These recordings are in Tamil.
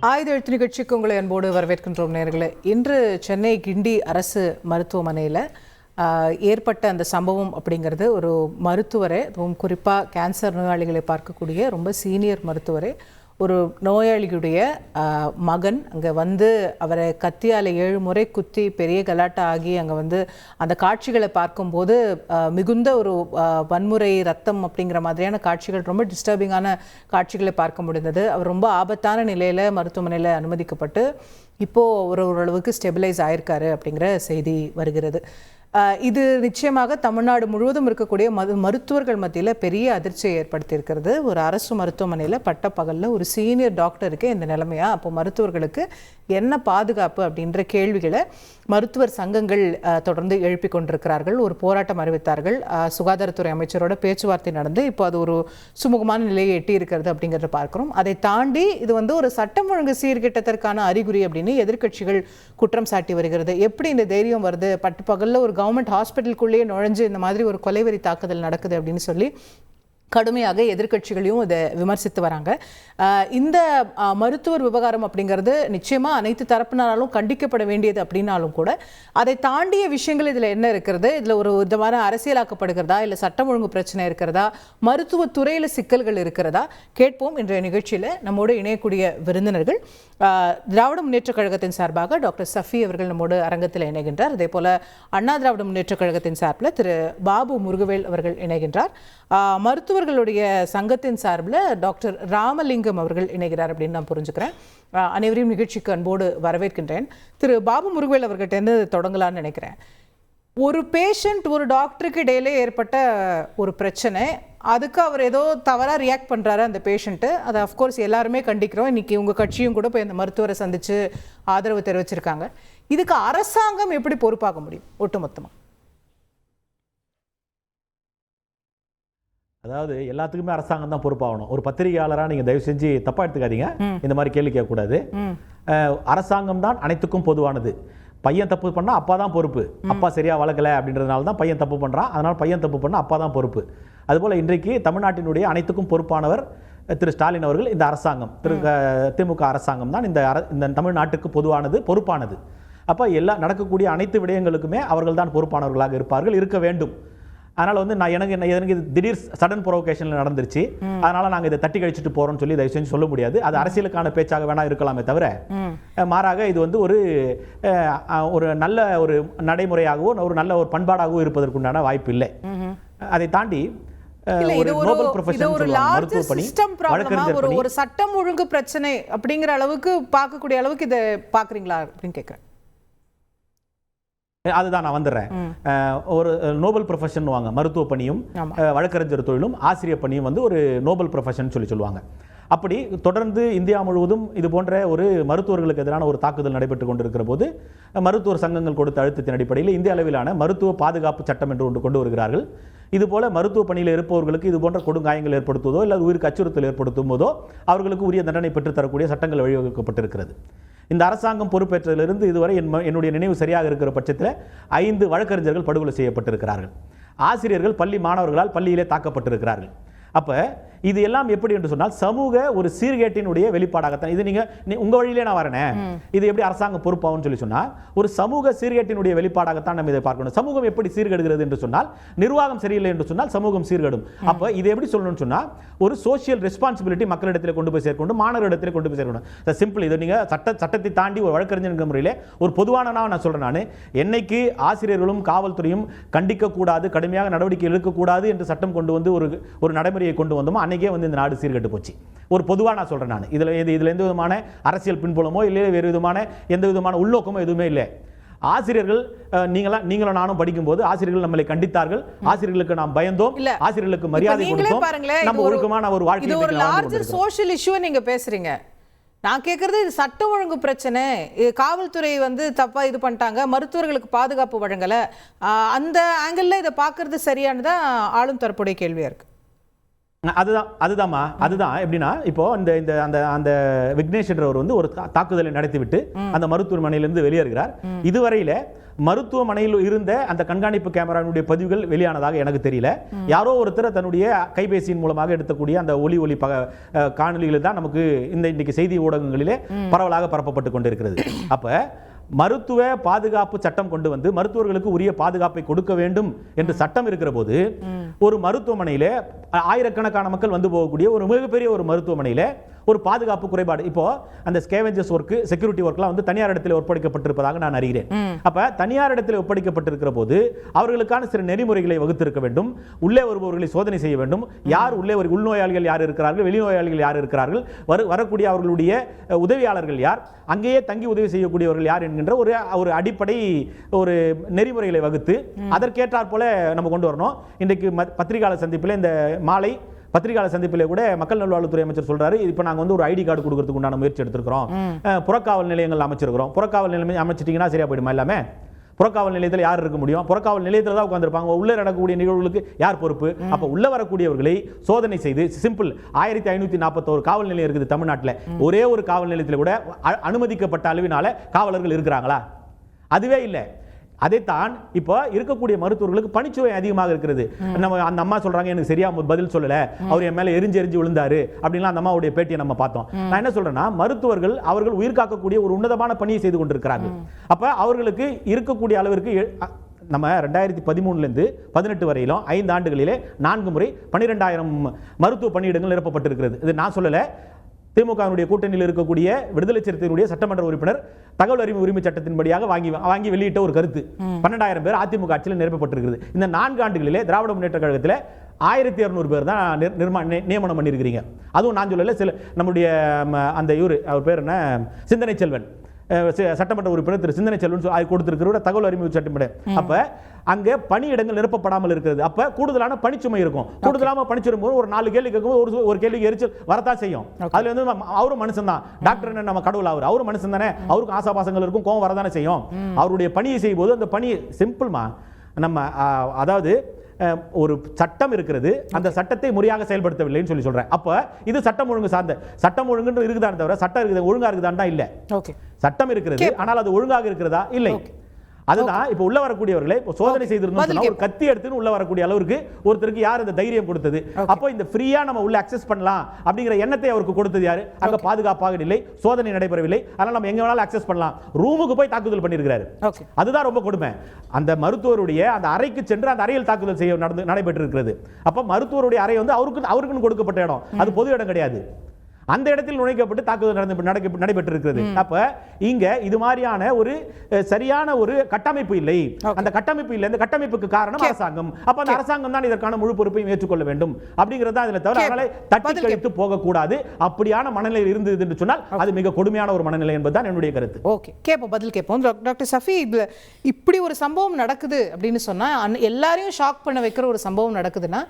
ஆயுத எழுத்து நிகழ்ச்சிக்கு உங்களை அன்போடு வரவேற்கின்றோம் நேயர்களே. இன்று சென்னை கிண்டி அரசு மருத்துவமனையில் ஏற்பட்ட அந்த சம்பவம் அப்படிங்கிறது ஒரு மருத்துவரே, அதுவும் குறிப்பாக கேன்சர் நோயாளிகளை பார்க்கக்கூடிய ரொம்ப சீனியர் மருத்துவரே, ஒரு நோயாளியுடைய மகன் அங்கே வந்து அவரை கத்தியால் 7 முறை குத்தி பெரிய கலாட்டா ஆகி அங்கே வந்து அந்த காட்சிகளை பார்க்கும்போது மிகுந்த ஒரு வன்முறை, ரத்தம் அப்படிங்கிற மாதிரியான காட்சிகள், ரொம்ப டிஸ்டர்பிங்கான காட்சிகளை பார்க்க முடிந்தது. அவர் ரொம்ப ஆபத்தான நிலையில் மருத்துவமனையில் அனுமதிக்கப்பட்டு இப்போது ஓரளவுக்கு ஸ்டெபிலைஸ் ஆயிருக்காரு அப்படிங்கிற செய்தி வருகிறது. இது நிச்சயமாக தமிழ்நாடு முழுவதும் இருக்கக்கூடிய மருத்துவர்கள் மத்தியில் பெரிய அதிர்ச்சியை ஏற்படுத்தியிருக்கிறது. ஒரு அரசு மருத்துவமனையில் பட்டப்பகலில் ஒரு சீனியர் டாக்டருக்கு இந்த நிலைமையா? அப்போ மருத்துவர்களுக்கு என்ன பாதுகாப்பு அப்படின்ற கேள்விகளை மருத்துவர் சங்கங்கள் தொடர்ந்து எழுப்பி கொண்டிருக்கிறார்கள். ஒரு போராட்டம் அறிவித்தார்கள். சுகாதாரத்துறை அமைச்சரோட பேச்சுவார்த்தை நடந்து இப்போ அது ஒரு சுமூகமான நிலையை எட்டி இருக்கிறது அப்படிங்கிறத பார்க்கிறோம். அதை தாண்டி இது வந்து ஒரு சட்டம் ஒழுங்கு சீர்கெட்டதற்கான அறிகுறி அப்படின்னு எதிர்க்கட்சிகள் குற்றம் சாட்டி வருகிறது. எப்படி இந்த தைரியம் வருது? பட்டப்பகலில் ஒரு கவர்மெண்ட் ஹாஸ்பிட்டலுக்குள்ளேயே நுழைஞ்சு இந்த மாதிரி ஒரு கொலைவெறி தாக்குதல் நடக்குது அப்படின்னு சொல்லி கடுமையாக எதிர்க்கட்சிகளையும் இதை விமர்சித்து வராங்க. இந்த மருத்துவர் விவகாரம் அப்படிங்கிறது நிச்சயமாக அனைத்து தரப்பினராலும் கண்டிக்கப்பட வேண்டியது அப்படின்னாலும் கூட அதை தாண்டிய விஷயங்கள் இதில் என்ன இருக்கிறது? இதில் ஒரு விதமான அரசியலாக்கப்படுகிறதா, இல்லை சட்டம் ஒழுங்கு பிரச்சனை இருக்கிறதா, மருத்துவத்துறையில் சிக்கல்கள் இருக்கிறதா? கேட்போம். இன்றைய நிகழ்ச்சியில் நம்மோடு இணையக்கூடிய விருந்தினர்கள் திராவிட முன்னேற்ற கழகத்தின் சார்பாக டாக்டர் சஃபி அவர்கள் நம்மோடு அரங்கத்தில் இணைகின்றார். அதே போல அண்ணா திராவிட முன்னேற்ற கழகத்தின் சார்பில் திரு பாபு முருகவேல் அவர்கள் இணைகின்றார். மருத்துவர்களுடைய சங்கத்தின் சார்பில் டாக்டர் ராமலிங்கம் அவர்கள் இணைகிறார் அப்படின்னு நான் புரிஞ்சுக்கிறேன். அனைவரையும் நிகழ்ச்சிக்கு அன்போடு வரவேற்கின்றேன். திரு பாபு முருகவேல் அவர்கிட்ட தொடங்கலான்னு நினைக்கிறேன். ஒரு பேஷண்ட் ஒரு டாக்டருக்கு இடையிலே ஏற்பட்ட ஒரு பிரச்சனை, அதுக்கு அவர் ஏதோ தவறாக ரியாக்ட் பண்ணுறாரு அந்த பேஷண்ட்டு. அதை அஃப்கோர்ஸ் எல்லாருமே கண்டிக்கிறோம். இன்றைக்கி உங்கள் கட்சியும் கூட போய் அந்த மருத்துவரை சந்தித்து ஆதரவு தெரிவிச்சிருக்காங்க. இதுக்கு அரசாங்கம் எப்படி பொறுப்பாக முடியும் ஒட்டுமொத்தமாக? அதாவது எல்லாத்துக்குமே அரசாங்கம் தான் பொறுப்பாகணும். ஒரு பத்திரிகையாளராக நீங்கள் தயவு செஞ்சு தப்பாக எடுத்துக்காதீங்க. இந்த மாதிரி கேள்வி கேட்கக்கூடாது. அரசாங்கம் தான் அனைத்துக்கும் பொதுவானது. பையன் தப்பு பண்ணால் அப்பா தான் பொறுப்பு. அப்பா சரியாக வளர்க்கலை அப்படின்றதுனால தான் பையன் தப்பு பண்ணுறான். அதனால் பையன் தப்பு பண்ணால் அப்பா தான் பொறுப்பு. அதுபோல் இன்றைக்கு தமிழ்நாட்டினுடைய அனைத்துக்கும் பொறுப்பானவர் திரு ஸ்டாலின் அவர்கள். இந்த அரசாங்கம், திமுக அரசாங்கம் தான் இந்த தமிழ்நாட்டுக்கு பொதுவானது, பொறுப்பானது. அப்போ நடக்கக்கூடிய அனைத்து விடயங்களுக்குமே அவர்கள் தான் பொறுப்பானவர்களாக இருக்க வேண்டும். அதனால் வந்து எனக்கு திடீர் சடன் ப்ரொவோகேஷனில் நடந்துருச்சு, அதனால் நாங்கள் இதை தட்டி கழிச்சிட்டு போகிறோம்னு சொல்லி தயவு செஞ்சு சொல்ல முடியாது. அது அரசியலுக்கான பேச்சாக வேணா இருக்கலாமே தவிர, மாறாக இது வந்து ஒரு நல்ல ஒரு நடைமுறையாகவோ ஒரு நல்ல ஒரு பண்பாடாகவோ இருப்பதற்குண்டான வாய்ப்பு இல்லை. அதை தாண்டி ஒரு சட்டம் ஒழுங்கு பிரச்சனை அப்படிங்கிற அளவுக்கு பார்க்கக்கூடிய அளவுக்கு இதை பார்க்குறீங்களா அப்படின்னு கேட்குறேன். அதுதான் நான் வந்துடுறேன். ஒரு நோபல் ப்ரொஃபஷன் வாங்க, மருத்துவ பணியும் வழக்கறிஞர் தொழிலும் ஆசிரியர் பணியும் வந்து ஒரு நோபல் ப்ரொஃபஷன் சொல்லுவாங்க. அப்படி தொடர்ந்து இந்தியா முழுவதும் இது போன்ற ஒரு மருத்துவர்களுக்கு எதிரான ஒரு தாக்குதல் நடைபெற்று கொண்டிருக்கிற போது மருத்துவர் சங்கங்கள் கொடுத்த அழுத்தத்தின் அடிப்படையில் இந்திய அளவிலான மருத்துவ பாதுகாப்பு சட்டம் என்று ஒன்று கொண்டு வருகிறார்கள். இதுபோல மருத்துவ பணியில் இருப்பவர்களுக்கு இது போன்ற கொடுங்காயங்கள் ஏற்படுத்துவதோ இல்லை உயிருக்கு அச்சுறுத்தல் ஏற்படுத்தும் போதோ அவர்களுக்கு உரிய தண்டனை பெற்றுத்தரக்கூடிய சட்டங்கள் வழிவகுக்கப்பட்டிருக்கிறது. இந்த அரசாங்கம் பொறுப்பேற்றதிலிருந்து இதுவரை என்னுடைய நினைவு சரியாக இருக்கிற பட்சத்தில் 5 வழக்கறிஞர்கள் படுகொலை செய்யப்பட்டிருக்கிறார்கள். ஆசிரியர்கள் பள்ளி மாணவர்களால் பள்ளியிலே தாக்கப்பட்டிருக்கிறார்கள். அப்போ இது எல்லாம் எப்படி என்று சொன்னால் சமூக ஒரு சீர்கேட்டினுடைய வெளிப்பாடாகத்தான். இது உங்க வழியிலே நான் வரேன், இது எப்படி அரசாங்கம் பொறுப்பாகும் சொல்லி சொன்னால் ஒரு சமூக சீர்கேட்டினுடைய வெளிப்பாடாகத்தான் நம்ம இதை பார்க்கணும். சமூகம் எப்படி சீர்கெடுகிறது என்று சொன்னால், நிர்வாகம் சரியில்லை என்று சொன்னால் சமூகம் சீர்கெடும். அப்போ இது எப்படி சொல்லணும்னு சொன்னால் ஒரு சோசியல் ரெஸ்பான்சிபிலிட்டி மக்களிடத்தில் கொண்டு போய் சேர்க்கணும், மாணவரிடத்தில் கொண்டு போய் சேர்க்கணும். சிம்பிள். இது நீங்கள் சட்டத்தை தாண்டி ஒரு வழக்கறிஞர் முறையில் ஒரு பொதுவான நான் சொல்கிறேன். நான் என்னைக்கு ஆசிரியர்களும் காவல்துறையும் கண்டிக்கக்கூடாது, கடுமையாக நடவடிக்கை எடுக்கக்கூடாது என்று சட்டம் கொண்டு வந்து ஒரு நடைமுறையை கொண்டு வந்தோமோ அன்னைக்கே வந்து இந்த நாடு சீர்கெட்டு போச்சு. ஒரு பொதுவாக நான் சொல்கிறேன். நான் இதில் எந்த விதமான அரசியல் பின்புலமோ இல்லை வேறு விதமான எந்த விதமான உள்நோக்கமோ எதுவுமே இல்லை. ஆசிரியர்கள் நீங்களும் நானும் படிக்கும்போது ஆசிரியர்கள் நம்மளை கண்டித்தார்கள், ஆசிரியர்களுக்கு நாம் பயந்தோம், ஆசிரியர்களுக்கு மரியாதை கொடுத்தோம், நம்ம ஒழுக்கமான ஒரு வாழ்க்கை. இது ஒரு லார்ஜர் சோஷியல் இஷ்யூ நீங்க பேசுறீங்க. நான் கேட்கறது இது சட்டம் ஒழுங்கு பிரச்சனை. காவல்துறை வந்து தப்பா இது பண்ணிட்டாங்க, மருத்துவர்களுக்கு பாதுகாப்பு வழங்கலை, அந்த ஆங்கிள் இதை பார்க்கறது சரியானதா ஆளும் தரப்புடைய கேள்வியா இருக்கு. அதுதான் எப்படின்னா இப்போ இந்த அந்த அந்த விக்னேஷ் என்றவர் வந்து ஒரு தாக்குதலை நடத்திவிட்டு அந்த மருத்துவமனையிலிருந்து வெளியேறுகிறார். இதுவரையில மருத்துவமனையில் இருந்த அந்த கண்காணிப்பு கேமராவுடைய பதிவுகள் வெளியானதாக எனக்கு தெரியல. யாரோ ஒருத்தர் தன்னுடைய கைபேசியின் மூலமாக எடுத்தக்கூடிய அந்த ஒளி காணொலிகள் தான் நமக்கு இன்னைக்கு செய்தி ஊடகங்களிலே பரவலாக பரப்பப்பட்டு கொண்டிருக்கிறது. அப்ப மருத்துவ பாதுகாப்பு சட்டம் கொண்டு வந்து மருத்துவர்களுக்கு உரிய பாதுகாப்பை கொடுக்க வேண்டும் என்று சட்டம் இருக்கிற போது ஒரு மருத்துவமனையில ஆயிரக்கணக்கான மக்கள் வந்து போகக்கூடிய ஒரு மிகப்பெரிய ஒரு மருத்துவமனையில ஒரு பாதுகாப்பு குறைபாடு, இப்போ அந்த ஸ்கேவெஞ்சர்ஸ் ஒர்க், செக்யூரிட்டி ஒர்க்லாம் வந்து தனியார் இடத்தில் ஒப்படைக்கப்பட்டிருப்பதாக நான் அறிகிறேன். அப்ப தனியார் இடத்தில் ஒப்படைக்கப்பட்டிருக்கிற போது அவர்களுக்கான சில நெறிமுறைகளை வகுத்திருக்க வேண்டும். உள்ளே வருபவர்களை சோதனை செய்ய வேண்டும். யார் உள்ளே உள்நோயாளிகள் யார் இருக்கிறார்கள், வெளிநோயாளிகள் யார் இருக்கிறார்கள், வரக்கூடிய அவர்களுடைய உதவியாளர்கள் யார், அங்கேயே தங்கி உதவி செய்யக்கூடியவர்கள் யார் என்கின்ற ஒரு அடிப்படை ஒரு நெறிமுறைகளை வகுத்து அதற்கேற்றாற் போல நம்ம கொண்டு வரணும். இன்றைக்கு பத்திரிகையாளர் சந்திப்பில் இந்த மாலை பத்திரிகையாளர் சந்திப்பிலே கூட மக்கள் நல்வாழ்வுத்துறை அமைச்சர் சொல்றாரு, இப்போ நாங்கள் வந்து ஒரு ஐடி கார்டு கொடுக்கறதுக்கு உண்டான முயற்சி எடுத்திருக்கிறோம், புறக்காவல் நிலையங்கள் அமைச்சிருக்கிறோம். புறக்காவல் நிலையம் அமைச்சிட்டீங்கன்னா சரியா போயிடுமா? எல்லாமே புறக்காவல் நிலையத்தில் யார் இருக்க முடியும்? புறக்காவல் நிலையத்தில் தான் உட்கார்ந்திருப்பாங்க. உள்ளே நடக்கக்கூடிய நிகழ்வுகளுக்கு யார் பொறுப்பு? அப்போ உள்ள வரக்கூடியவர்களை சோதனை செய்து சிம்பிள் 1541 காவல் நிலையம் இருக்குது தமிழ்நாட்டில். ஒரே ஒரு காவல் நிலையத்தில் கூட அனுமதிக்கப்பட்ட அளவினால காவலர்கள் இருக்கிறாங்களா? அதுவே இல்லை. அதைத்தான் இப்போ இருக்கக்கூடிய மருத்துவர்களுக்கு பணிச்சுவை அதிகமாக இருக்கிறது. நம்ம அந்த அம்மா சொல்றாங்க, எனக்கு சரியா பதில் சொல்லல, அவர் என் மேல எரிஞ்சு விழுந்தாரு அப்படின்லாம் அந்த அம்மாவுடைய பேட்டியை நம்ம பார்த்தோம். நான் என்ன சொல்றேன்னா, மருத்துவர்கள் அவர்கள் உயிர் காக்கக்கூடிய ஒரு உன்னதமான பணியை செய்து கொண்டிருக்கிறார்கள். அப்ப அவர்களுக்கு இருக்கக்கூடிய அளவிற்கு நம்ம 2013 18 வரையிலும் 5 ஆண்டுகளிலே 4 முறை 12,000 மருத்துவ பணியிடங்கள் நிரப்பப்பட்டிருக்கிறது. இது நான் சொல்லல, திமுகவினுடைய கூட்டணியில் இருக்கக்கூடிய விடுதலை சிறுத்தைகளுடைய சட்டமன்ற உறுப்பினர் தகவல் அறிவு உரிமை சட்டத்தின்படியாக வாங்கி வெளியிட்ட ஒரு கருத்து. 12,000 பேர் அதிமுக ஆட்சியில் நிரப்பப்பட்டிருக்கிறது. இந்த 4 ஆண்டுகளிலே திராவிட முன்னேற்ற கழகத்தில் 1200 பேர் தான் நியமனம் பண்ணியிருக்கிறீங்க. அதுவும் நான் சொல்லல, சில நம்முடைய அந்த அவர் பேர் என்ன, சிந்தனை செல்வன் சட்டமன்ற உறுப்பினர் திரு சிந்தனை செல்வன் கொடுத்திருக்கிற தகவல் அறிவு சட்டப்படி. அப்ப அங்கே பணியிடங்கள் நிரப்பப்படாமல் இருக்கிறது. அப்ப கூடுதலான பணிச்சுமை இருக்கும். கூடுதலான பணிச்சுமை போது ஒரு 4 கேள்வி கேட்கும்போது ஒரு கேள்விக்கு எரிச்சல் வரத்தான் செய்யும். அதுல வந்து அவரும் மனுஷன் தான், டாக்டர் என்ன நம்ம கடவுள், அவரும் மனுஷன் தானே, அவருக்கும் ஆசாபாசங்கள் இருக்கும், கோவம் வரதானே செய்யும். அவருடைய பணியை செய்யும் போது அந்த பணி சிம்பிள்மா, நம்ம அதாவது ஒரு சட்டம் இருக்கிறது, அந்த சட்டத்தை முறையாக செயல்படுத்தவில்லைன்னு சொல்றேன். அப்ப இது சட்டம் ஒழுங்கு சார்ந்த, சட்டம் ஒழுங்கு இருக்குதான்னு தவிர சட்டம் இருக்குது ஒழுங்கா இருக்குதான்னு தான் இல்ல. சட்டம் இருக்கிறது, ஆனால் அது ஒழுங்காக இருக்கிறதா இல்லை. அதுதான் இப்ப உள்ள வரக்கூடியவர்களை சோதனை செய்திருந்தோம், ஒரு கத்தி எடுத்து உள்ள வரக்கூடிய அளவுக்கு ஒருத்தருக்கு யார் இந்த தைரியம் கொடுத்தது? அப்போ இந்த ஃப்ரீயா நம்ம உள்ள அக்சஸ் பண்ணலாம் அப்படிங்கிற எண்ணத்தை அவருக்கு கொடுத்தது யாரு? அங்க பாதுகாப்பாக இல்லை, சோதனை நடைபெறவில்லை, அதனால நம்ம எங்க வேணாலும் அக்சஸ் பண்ணலாம். ரூமுக்கு போய் தாக்குதல் பண்ணியிருக்கிறாரு. அதுதான் ரொம்ப கொடுமை. அந்த மருத்துவருடைய அந்த அறைக்கு சென்று அந்த அறையில் தாக்குதல் செய்ய நடைபெற்று இருக்கிறது. அப்ப மருத்துவருடைய அறை வந்து அவருக்குன்னு கொடுக்கப்பட்ட இடம், அது பொது இடம் கிடையாது. அந்த இடத்தில் நுழைக்கப்பட்டு தாக்குதல் நடைபெற்றிருக்கிறது. அப்ப இங்க இது மாதிரியான ஒரு சரியான ஒரு கட்டமைப்பு இல்லை. அந்த கட்டமைப்பு இல்லை. இந்த கட்டமைப்புக்கு காரணம் அரசாங்கம். அப்ப அந்த அரசாங்கம் தான் இதற்கான முழு பொறுப்பையும் ஏற்றுக்கொள்ள வேண்டும் அப்படிங்கிறதா இதுல தவிர அதனால தட்டி கழித்து போக கூடாது. அப்படியான மனநிலையில் இருந்தது என்று சொன்னால் அது மிக கொடுமையான ஒரு மனநிலை என்பதுதான் என்னுடைய கருத்து. ஓகே, கேட்போம், பதில் கேட்போம். டாக்டர் சஃபி, இப்படி ஒரு சம்பவம் நடக்குது அப்படின்னு சொன்னா, எல்லாரையும் ஷாக் பண்ண வைக்கிற ஒரு சம்பவம் நடக்குதுன்னா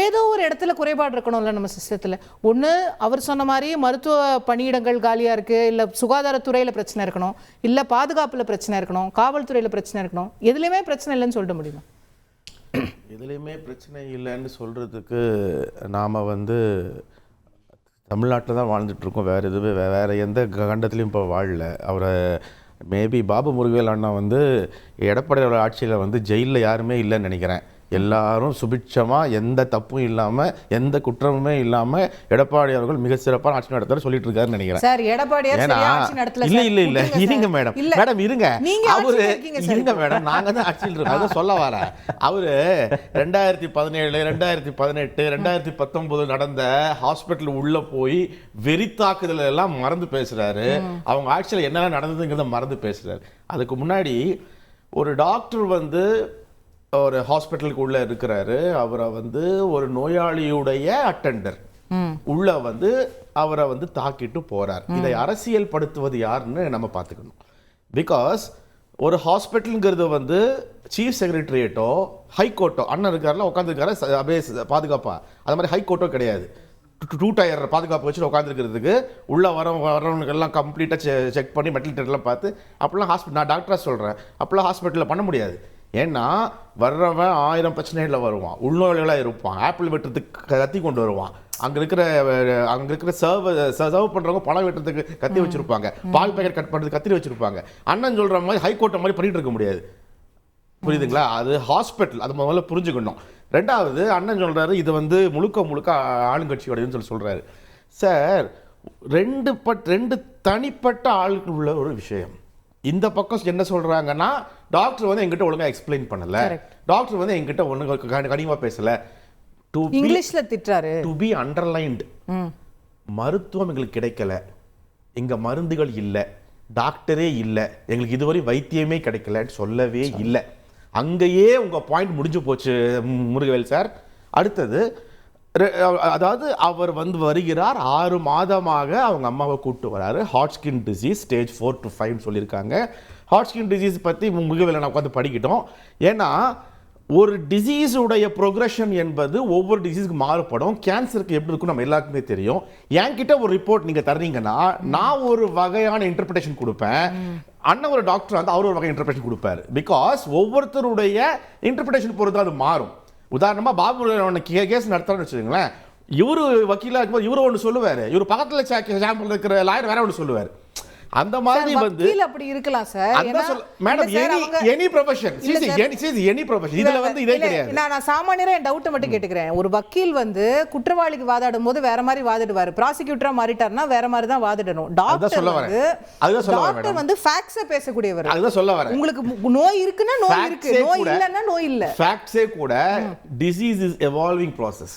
ஏதோ ஒரு இடத்துல குறைபாடு இருக்கணும்ல நம்ம சிஸ்டத்துல. ஒண்ணு அவர் சொன்ன மாதிரி மருத்துவ பணியிடங்கள் காலியா இருக்கு, இல்ல சுகாதாரத்துறையில பிரச்சனை இருக்கணும், இல்ல பாதுகாப்புல பிரச்சனை இருக்கணும், காவல்துறையில பிரச்சனை இருக்கணும். எதுலையுமே பிரச்சனை இல்லைன்னு சொல்லிட முடியுமா? எதுலையுமே பிரச்சனை இல்லைன்னு சொல்றதுக்கு நாம வந்து தமிழ்நாட்டில் தான் வாழ்ந்துட்டு இருக்கோம். வேற எந்த கண்டத்திலையும் இப்போ வாழல. அவரை மேபி பாபு முருகவேல் அண்ணா வந்து எடப்பாடியோட ஆட்சியில் வந்து ஜெயிலில் யாருமே இல்லைன்னு நினைக்கிறேன். எல்லாரும் சுபிட்சமாக எந்த தப்பும் இல்லாமல் எந்த குற்றமுமே இல்லாமல் எடப்பாடி அவர்கள் மிக சிறப்பான ஆட்சி நடத்துற சொல்லிட்டு இருக்காருன்னு நினைக்கிறேன். இல்ல இருங்க மேடம் இருங்க அவரு இருங்க மேடம், நாங்க தான் ஆட்சியில் இருக்கோம், அதை சொல்ல வரேன். அவரு 2017 2018 2019 நடந்த ஹாஸ்பிட்டல் உள்ள போய் வெறித்தாக்குதல் எல்லாம் மறந்து பேசுறாரு. அவங்க ஆட்சியில் என்னென்ன நடந்ததுங்கிறத மறந்து பேசுறாரு. அதுக்கு முன்னாடி ஒரு டாக்டர் வந்து ஒரு ஹாஸ்பிட்டலுக்கு உள்ள இருக்கிறாரு. அவரை வந்து ஒரு நோயாளியுடைய அட்டெண்டர் உள்ள வந்து அவரை வந்து தாக்கிட்டு போறார். இதை அரசியல் படுத்துவது யாருன்னு நம்ம பார்த்துக்கணும். பிகாஸ் ஒரு ஹாஸ்பிட்டலுங்கிறது வந்து சீஃப் செக்ரட்டரியேட்டோ ஹைகோர்ட்டோ, அண்ணன் இருக்காருல உட்காந்துருக்காரு பாதுகாப்பா, அது மாதிரி ஹைகோர்ட்டோ கிடையாது. 2 டயர் பாதுகாப்பு வச்சுட்டு உட்காந்துருக்கிறதுக்கு உள்ள வரவங்களுக்கெல்லாம் கம்ப்ளீட்டாக செக் பண்ணி மெட்டல் டெட்லாம் பார்த்து அப்படிலாம் ஹாஸ்பிட்டல், நான் டாக்டராக சொல்கிறேன், அப்படிலாம் ஹாஸ்பிட்டலில் பண்ண முடியாது. ஏன்னா வர்றவன் 1000 பிரச்சனைகளில் வருவான், உள்நோயாளிகளாக இருப்பான், ஆப்பிள் வெட்டுறதுக்கு கத்தி கொண்டு வருவான், அங்கே இருக்கிற சர்வ் பண்ணுறவங்க பழம் வெட்டுறதுக்கு கத்தி வச்சிருப்பாங்க, பால் பேக்கெட் கட் பண்ணுறதுக்கு கத்தி வச்சிருப்பாங்க. அண்ணன் சொல்கிற மாதிரி ஹைகோர்ட்டை மாதிரி பண்ணிட்டு இருக்க முடியாது. புரியுதுங்களா? அது ஹாஸ்பிட்டல், அது முதல்ல புரிஞ்சுக்கணும். ரெண்டாவது அண்ணன் சொல்கிறாரு இது வந்து முழுக்க ஆளுங்கட்சியோடதுன்னு சொல்கிறாரு. சார், ரெண்டு தனிப்பட்ட ஆளுக்கு உள்ள ஒரு விஷயம். இந்த பக்கம் என்ன சொல்கிறாங்கன்னா, டாக்டர் வந்து எங்கிட்ட ஒழுங்காக எக்ஸ்பிளைன் பண்ணலை, டாக்டர் வந்து எங்கிட்ட ஒழுங்காக கனிவாக பேசலை, இங்கிலீஷ்ல திட்டுறாரு. டு பி அண்டர்லைன்டு, மருத்துவம் எங்களுக்கு கிடைக்கல, எங்க மருந்துகள் இல்லை, டாக்டரே இல்லை, எங்களுக்கு இதுவரை வைத்தியமே கிடைக்கலன்னு சொல்லவே இல்லை. அங்கேயே உங்க பாயிண்ட் முடிஞ்சு போச்சு முருகவேல் சார். அடுத்தது, அதாவது அவர் வந்து வருகிறார், 6 மாதமாக அவங்க அம்மாவை கூப்பிட்டு வராரு. ஹாட்ஸ்கின் டிசீஸ் ஸ்டேஜ் 4 to 5 சொல்லியிருக்காங்க. ஹாட்ஸ்கின் டிசீஸ் பற்றி முருகவேலை நான் உட்காந்து படிக்கிட்டோம். ஏன்னா ஒரு டிசீஸுடைய ப்ரோக்ரஷன் என்பது ஒவ்வொரு டிசீஸுக்கு மாறுபடும். கேன்சருக்கு எப்படி இருக்கும் நம்ம எல்லாருக்குமே தெரியும். என்கிட்ட ஒரு ரிப்போர்ட் நீங்கள் தர்றீங்கன்னா நான் ஒரு வகையான இன்டர்பிரேஷன் கொடுப்பேன், அண்ணன் ஒரு டாக்டர் வந்து அவர் ஒரு வகை இன்டர்பிரேஷன் கொடுப்பாரு. பிகாஸ் ஒவ்வொருத்தருடைய இன்டர்பிரேஷன் பொறுத்து அது மாறும். உதாரணமாக பாபு கேஸ் நடத்துறான்னு வச்சுக்கோங்களேன், இவரு வக்கீலாக இருக்கும்போது இவரு ஒன்று சொல்லுவார், இவர் பக்கத்தில் சாம்பிள் இருக்கிற லாயர் வேற ஒன்று சொல்லுவார். அந்த மாதிரி வந்து அப்படி இருக்கலாம் சார். மேடம், எனி ப்ரொஃபஷன் இதுல வந்து இதே கிடையாது. நான் சாமானியரா என் டவுட் மட்டும் கேட்டுக்கிறேன். ஒரு வக்கீல் வந்து குற்றவாளிக்கு வாதாடும் போது வேற மாதிரி வாதிடுவாரு, ப்ராசிக்யூட்டரா மாறிட்டாருன்னா வேற மாதிரி தான் வாதிடணும். டாக்டர் வந்து ஃபேக்ட்ஸை பேசக்கூடியவர். அதுதான் சொல்ல வரேன். உங்களுக்கு நோய் இருக்குன்னா நோய் இருக்கு, நோய் இல்லைன்னா நோய் இல்ல. ஃபேக்ட்ஸே கூட disease is evolving process.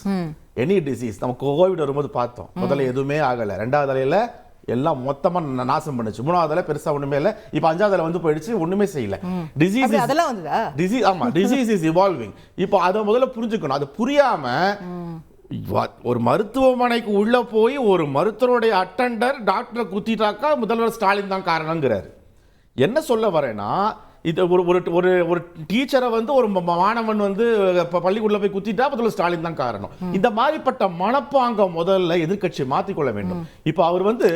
Any disease, நம்ம கோவிட் வரும்போது பார்த்தோம், முதல்ல எதுவுமே ஆகல, 2வது அலையில எல்லாம் மொத்தமா நாசம் பண்ணுச்சு, 3வது அலை பெருசா ஒண்ணுமே இல்ல, இப்ப 5வது அலை வந்து போயிடுச்சு, ஒண்ணுமே செய்யல. டிசீஸ் அதெல்லாம் வந்துதா? டிசீஸ், ஆமா, டிசீஸ் இஸ் இவால்விங். இப்போ அதை முதல்ல புரிஞ்சுக்கணும். அது புரியாம ஒரு மருத்துவமனைக்கு உள்ள போய் ஒரு மருத்துவருடைய அட்டெண்டர் டாக்டரை குத்திட்டாக்கா முதல்வர் ஸ்டாலின் தான் காரணங்கிறாரு. என்ன சொல்ல வரேன்னா, இது ஒரு டீச்சரை வந்து ஒரு மாணவன் வந்து பள்ளிக்குள்ள போய் குத்திட்டா முதல்ல ஸ்டாலின் தான் காரணம். இந்த மாதிரிப்பட்ட மனப்பாங்க முதல்ல எதிர்க்கட்சி மாத்திக்கொள்ள வேண்டும். இப்ப அவர் வந்து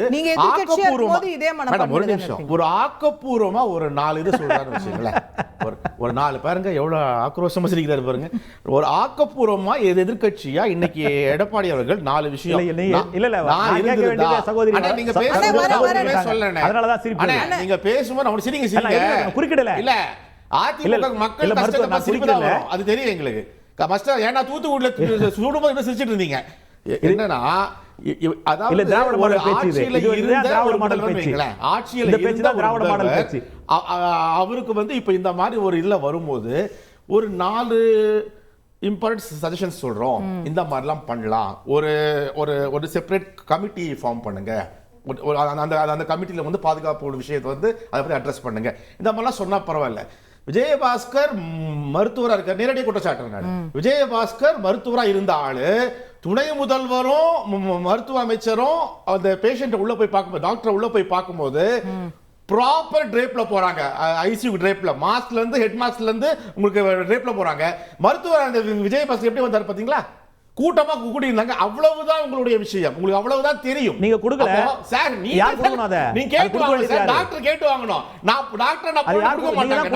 ஒரு நிமிஷம், ஒரு ஆக்கப்பூர்வமா ஒரு 4 இது சொல்றாரு வச்சுங்களேன், ஒரு 4 பாருங்க எவ்வளவு ஆக்ரோஷமா சிரிக்கிறாரு பாருங்க. ஒரு ஆக்கப்பூர்வமா எதிர்க்கட்சியா இன்னைக்கு எடப்பாடி அவர்கள் 4 விஷயம் நீங்க பேசும்போது சிரிங்க சிரிங்க குறுக்கிடல இல்ல. அதிமுக மக்கள் கஷ்டத்தை சிரிப்புதான் வரும், அது தெரியும் எங்களுக்கு. ஏன்னா தூத்துக்குடியில சூடும்போது சிரிச்சிட்டு இருந்தீங்க. என்னன்னா, அதாவது ஒரு ஆட்சியில இருந்த ஒரு அவருக்கு வந்து இப்ப இந்த மாதிரி ஒரு இதுல வரும்போது ஒரு 4 இம்பார்ட்டன்ட் சஜஷன்ஸ் சொல்றோம். இந்த மாதிரிலாம் பண்ணலாம், ஒரு செப்பரேட் கமிட்டி ஃபார்ம் பண்ணுங்க, அந்த கமிட்டியில வந்து பாதுகாப்பு விஷயத்தை வந்து அதை பத்தி அட்ரஸ் பண்ணுங்க, இந்த மாதிரிலாம் சொன்னா பரவாயில்ல. விஜயபாஸ்கர் மருத்துவரா இருக்க, நேரடி குற்றச்சாட்டு. விஜயபாஸ்கர் மருத்துவரா இருந்த ஆளு, துணை முதல்வரும் மருத்துவ அமைச்சரும் அந்த பேஷண்ட் உள்ள போய் பார்க்கும்போது, டாக்டர் உள்ள போய் பார்க்கும்போது ப்ராப்பர் ட்ரேப்ல போறாங்க, ஐசியூ ட்ரேப்ல, மாஸ்க்ல இருந்து ஹெட் மாஸ்க்ல இருந்து உங்களுக்கு ட்ரேப்ல போறாங்க. மருத்துவர் அந்த விஜயபாஸ்கர் எப்படி வந்தாரு பாத்தீங்களா? கூட்டமா கூடி இருந்தாங்க. அவ்வளவுதான் உங்களுடைய விஷயம், உங்களுக்கு அவ்வளவுதான் தெரியும். நீங்க கொடுக்கல சார், நீங்க கேட்டு வாங்க சார், டாக்டர் கேட்டு வாங்கணும். நான் டாக்டர் நான் கொடுக்க மாட்டேன்,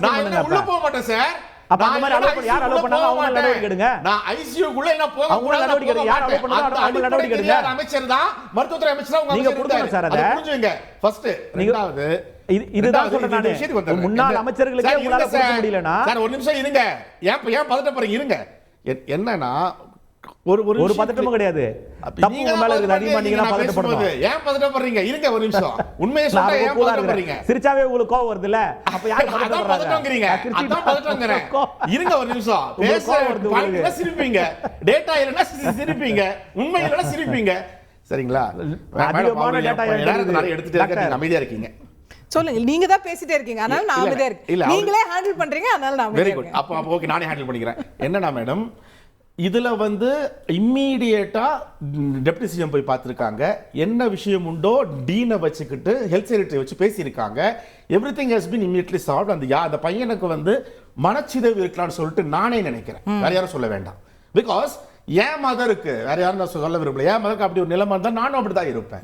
நான் உள்ள போக மாட்டேன் சார். அப்ப அந்த மாதிரி அலோ யார் அலோ பண்ணாங்க அவங்க நடவடிக்கை எடுங்க. நான் ஐசியூ குள்ள என்ன போக அவங்க நடவடிக்கை எடுங்க, யார் அலோ பண்ணாங்க அவங்க நடவடிக்கை எடுங்க. அமைச்சர் தான், மருத்துவத்துறை அமைச்சர் தான், நீங்க கொடுங்க சார். அத புரிஞ்சுங்க. ஃபர்ஸ்ட் ரெண்டாவது இதுதான் சொல்றேன் நானு, முன்னாள் அமைச்சர்களுக்கே உங்களால கொடுக்க முடியலனா சார் ஒரு நிமிஷம் இருங்க. ஏன் பதட்டப்படுறீங்க? இருங்க. என்னன்னா ஒரு பதட்டமும் கிடையாது, தப்பு உங்க மேல இருக்குது, அதிகமா நீங்க பதட்டப்படுறீங்க. ஏன் பதட்டப்படுறீங்க? இருங்க ஒரு நிமிஷம். உண்மையை சொல்றேன், ஏன் பதட்டப்படுறீங்க? சிரிச்சாவே உங்களுக்கு கோவம் வருது இல்ல, அப்ப யார் பதட்டப்படுறீங்க? அதான் பதட்டங்கறேன். இருங்க ஒரு நிமிஷம். பேச சிரிப்பீங்க, டேட்டா இல்லனா சிரிப்பீங்க, உண்மை இல்லனா சிரிப்பீங்க. சரிங்களா? அதிகமான டேட்டா எடுத்துட்டே இருக்க, அமைதியா இருக்கீங்க. சொல்லுங்க, நீங்க தான் பேசிட்டே இருக்கீங்க, அதனால நான் அமைதியா இருக்கேன். நீங்களே ஹேண்டில் பண்றீங்க, அதனால நான் வெரி குட். அப்ப ஓகே, நானே ஹேண்டில் பண்ணிக்கிறேன். என்னன்னா மேடம், இதுல வந்து இம்மீடியேட்டா டெப்டி சிஎம் போய் பார்த்திருக்காங்க, என்ன விஷயம் உண்டோ டீனை வச்சுக்கிட்டு ஹெல்த் செக்ரட்டரி வச்சு பேசியிருக்காங்க. Everything has been immediately solve. அந்த பையனுக்கு வந்து மனச்சிதைவு இருக்கலாம்னு சொல்லிட்டு நானே நினைக்கிறேன், வேற யாரும் சொல்ல வேண்டாம். பிகாஸ் என் மதருக்கு வேற யாரும் நான் சொல்ல விரும்பல, என் மதருக்கு அப்படி ஒரு நிலைமை இருந்தா நானும் அப்படிதான் இருப்பேன்.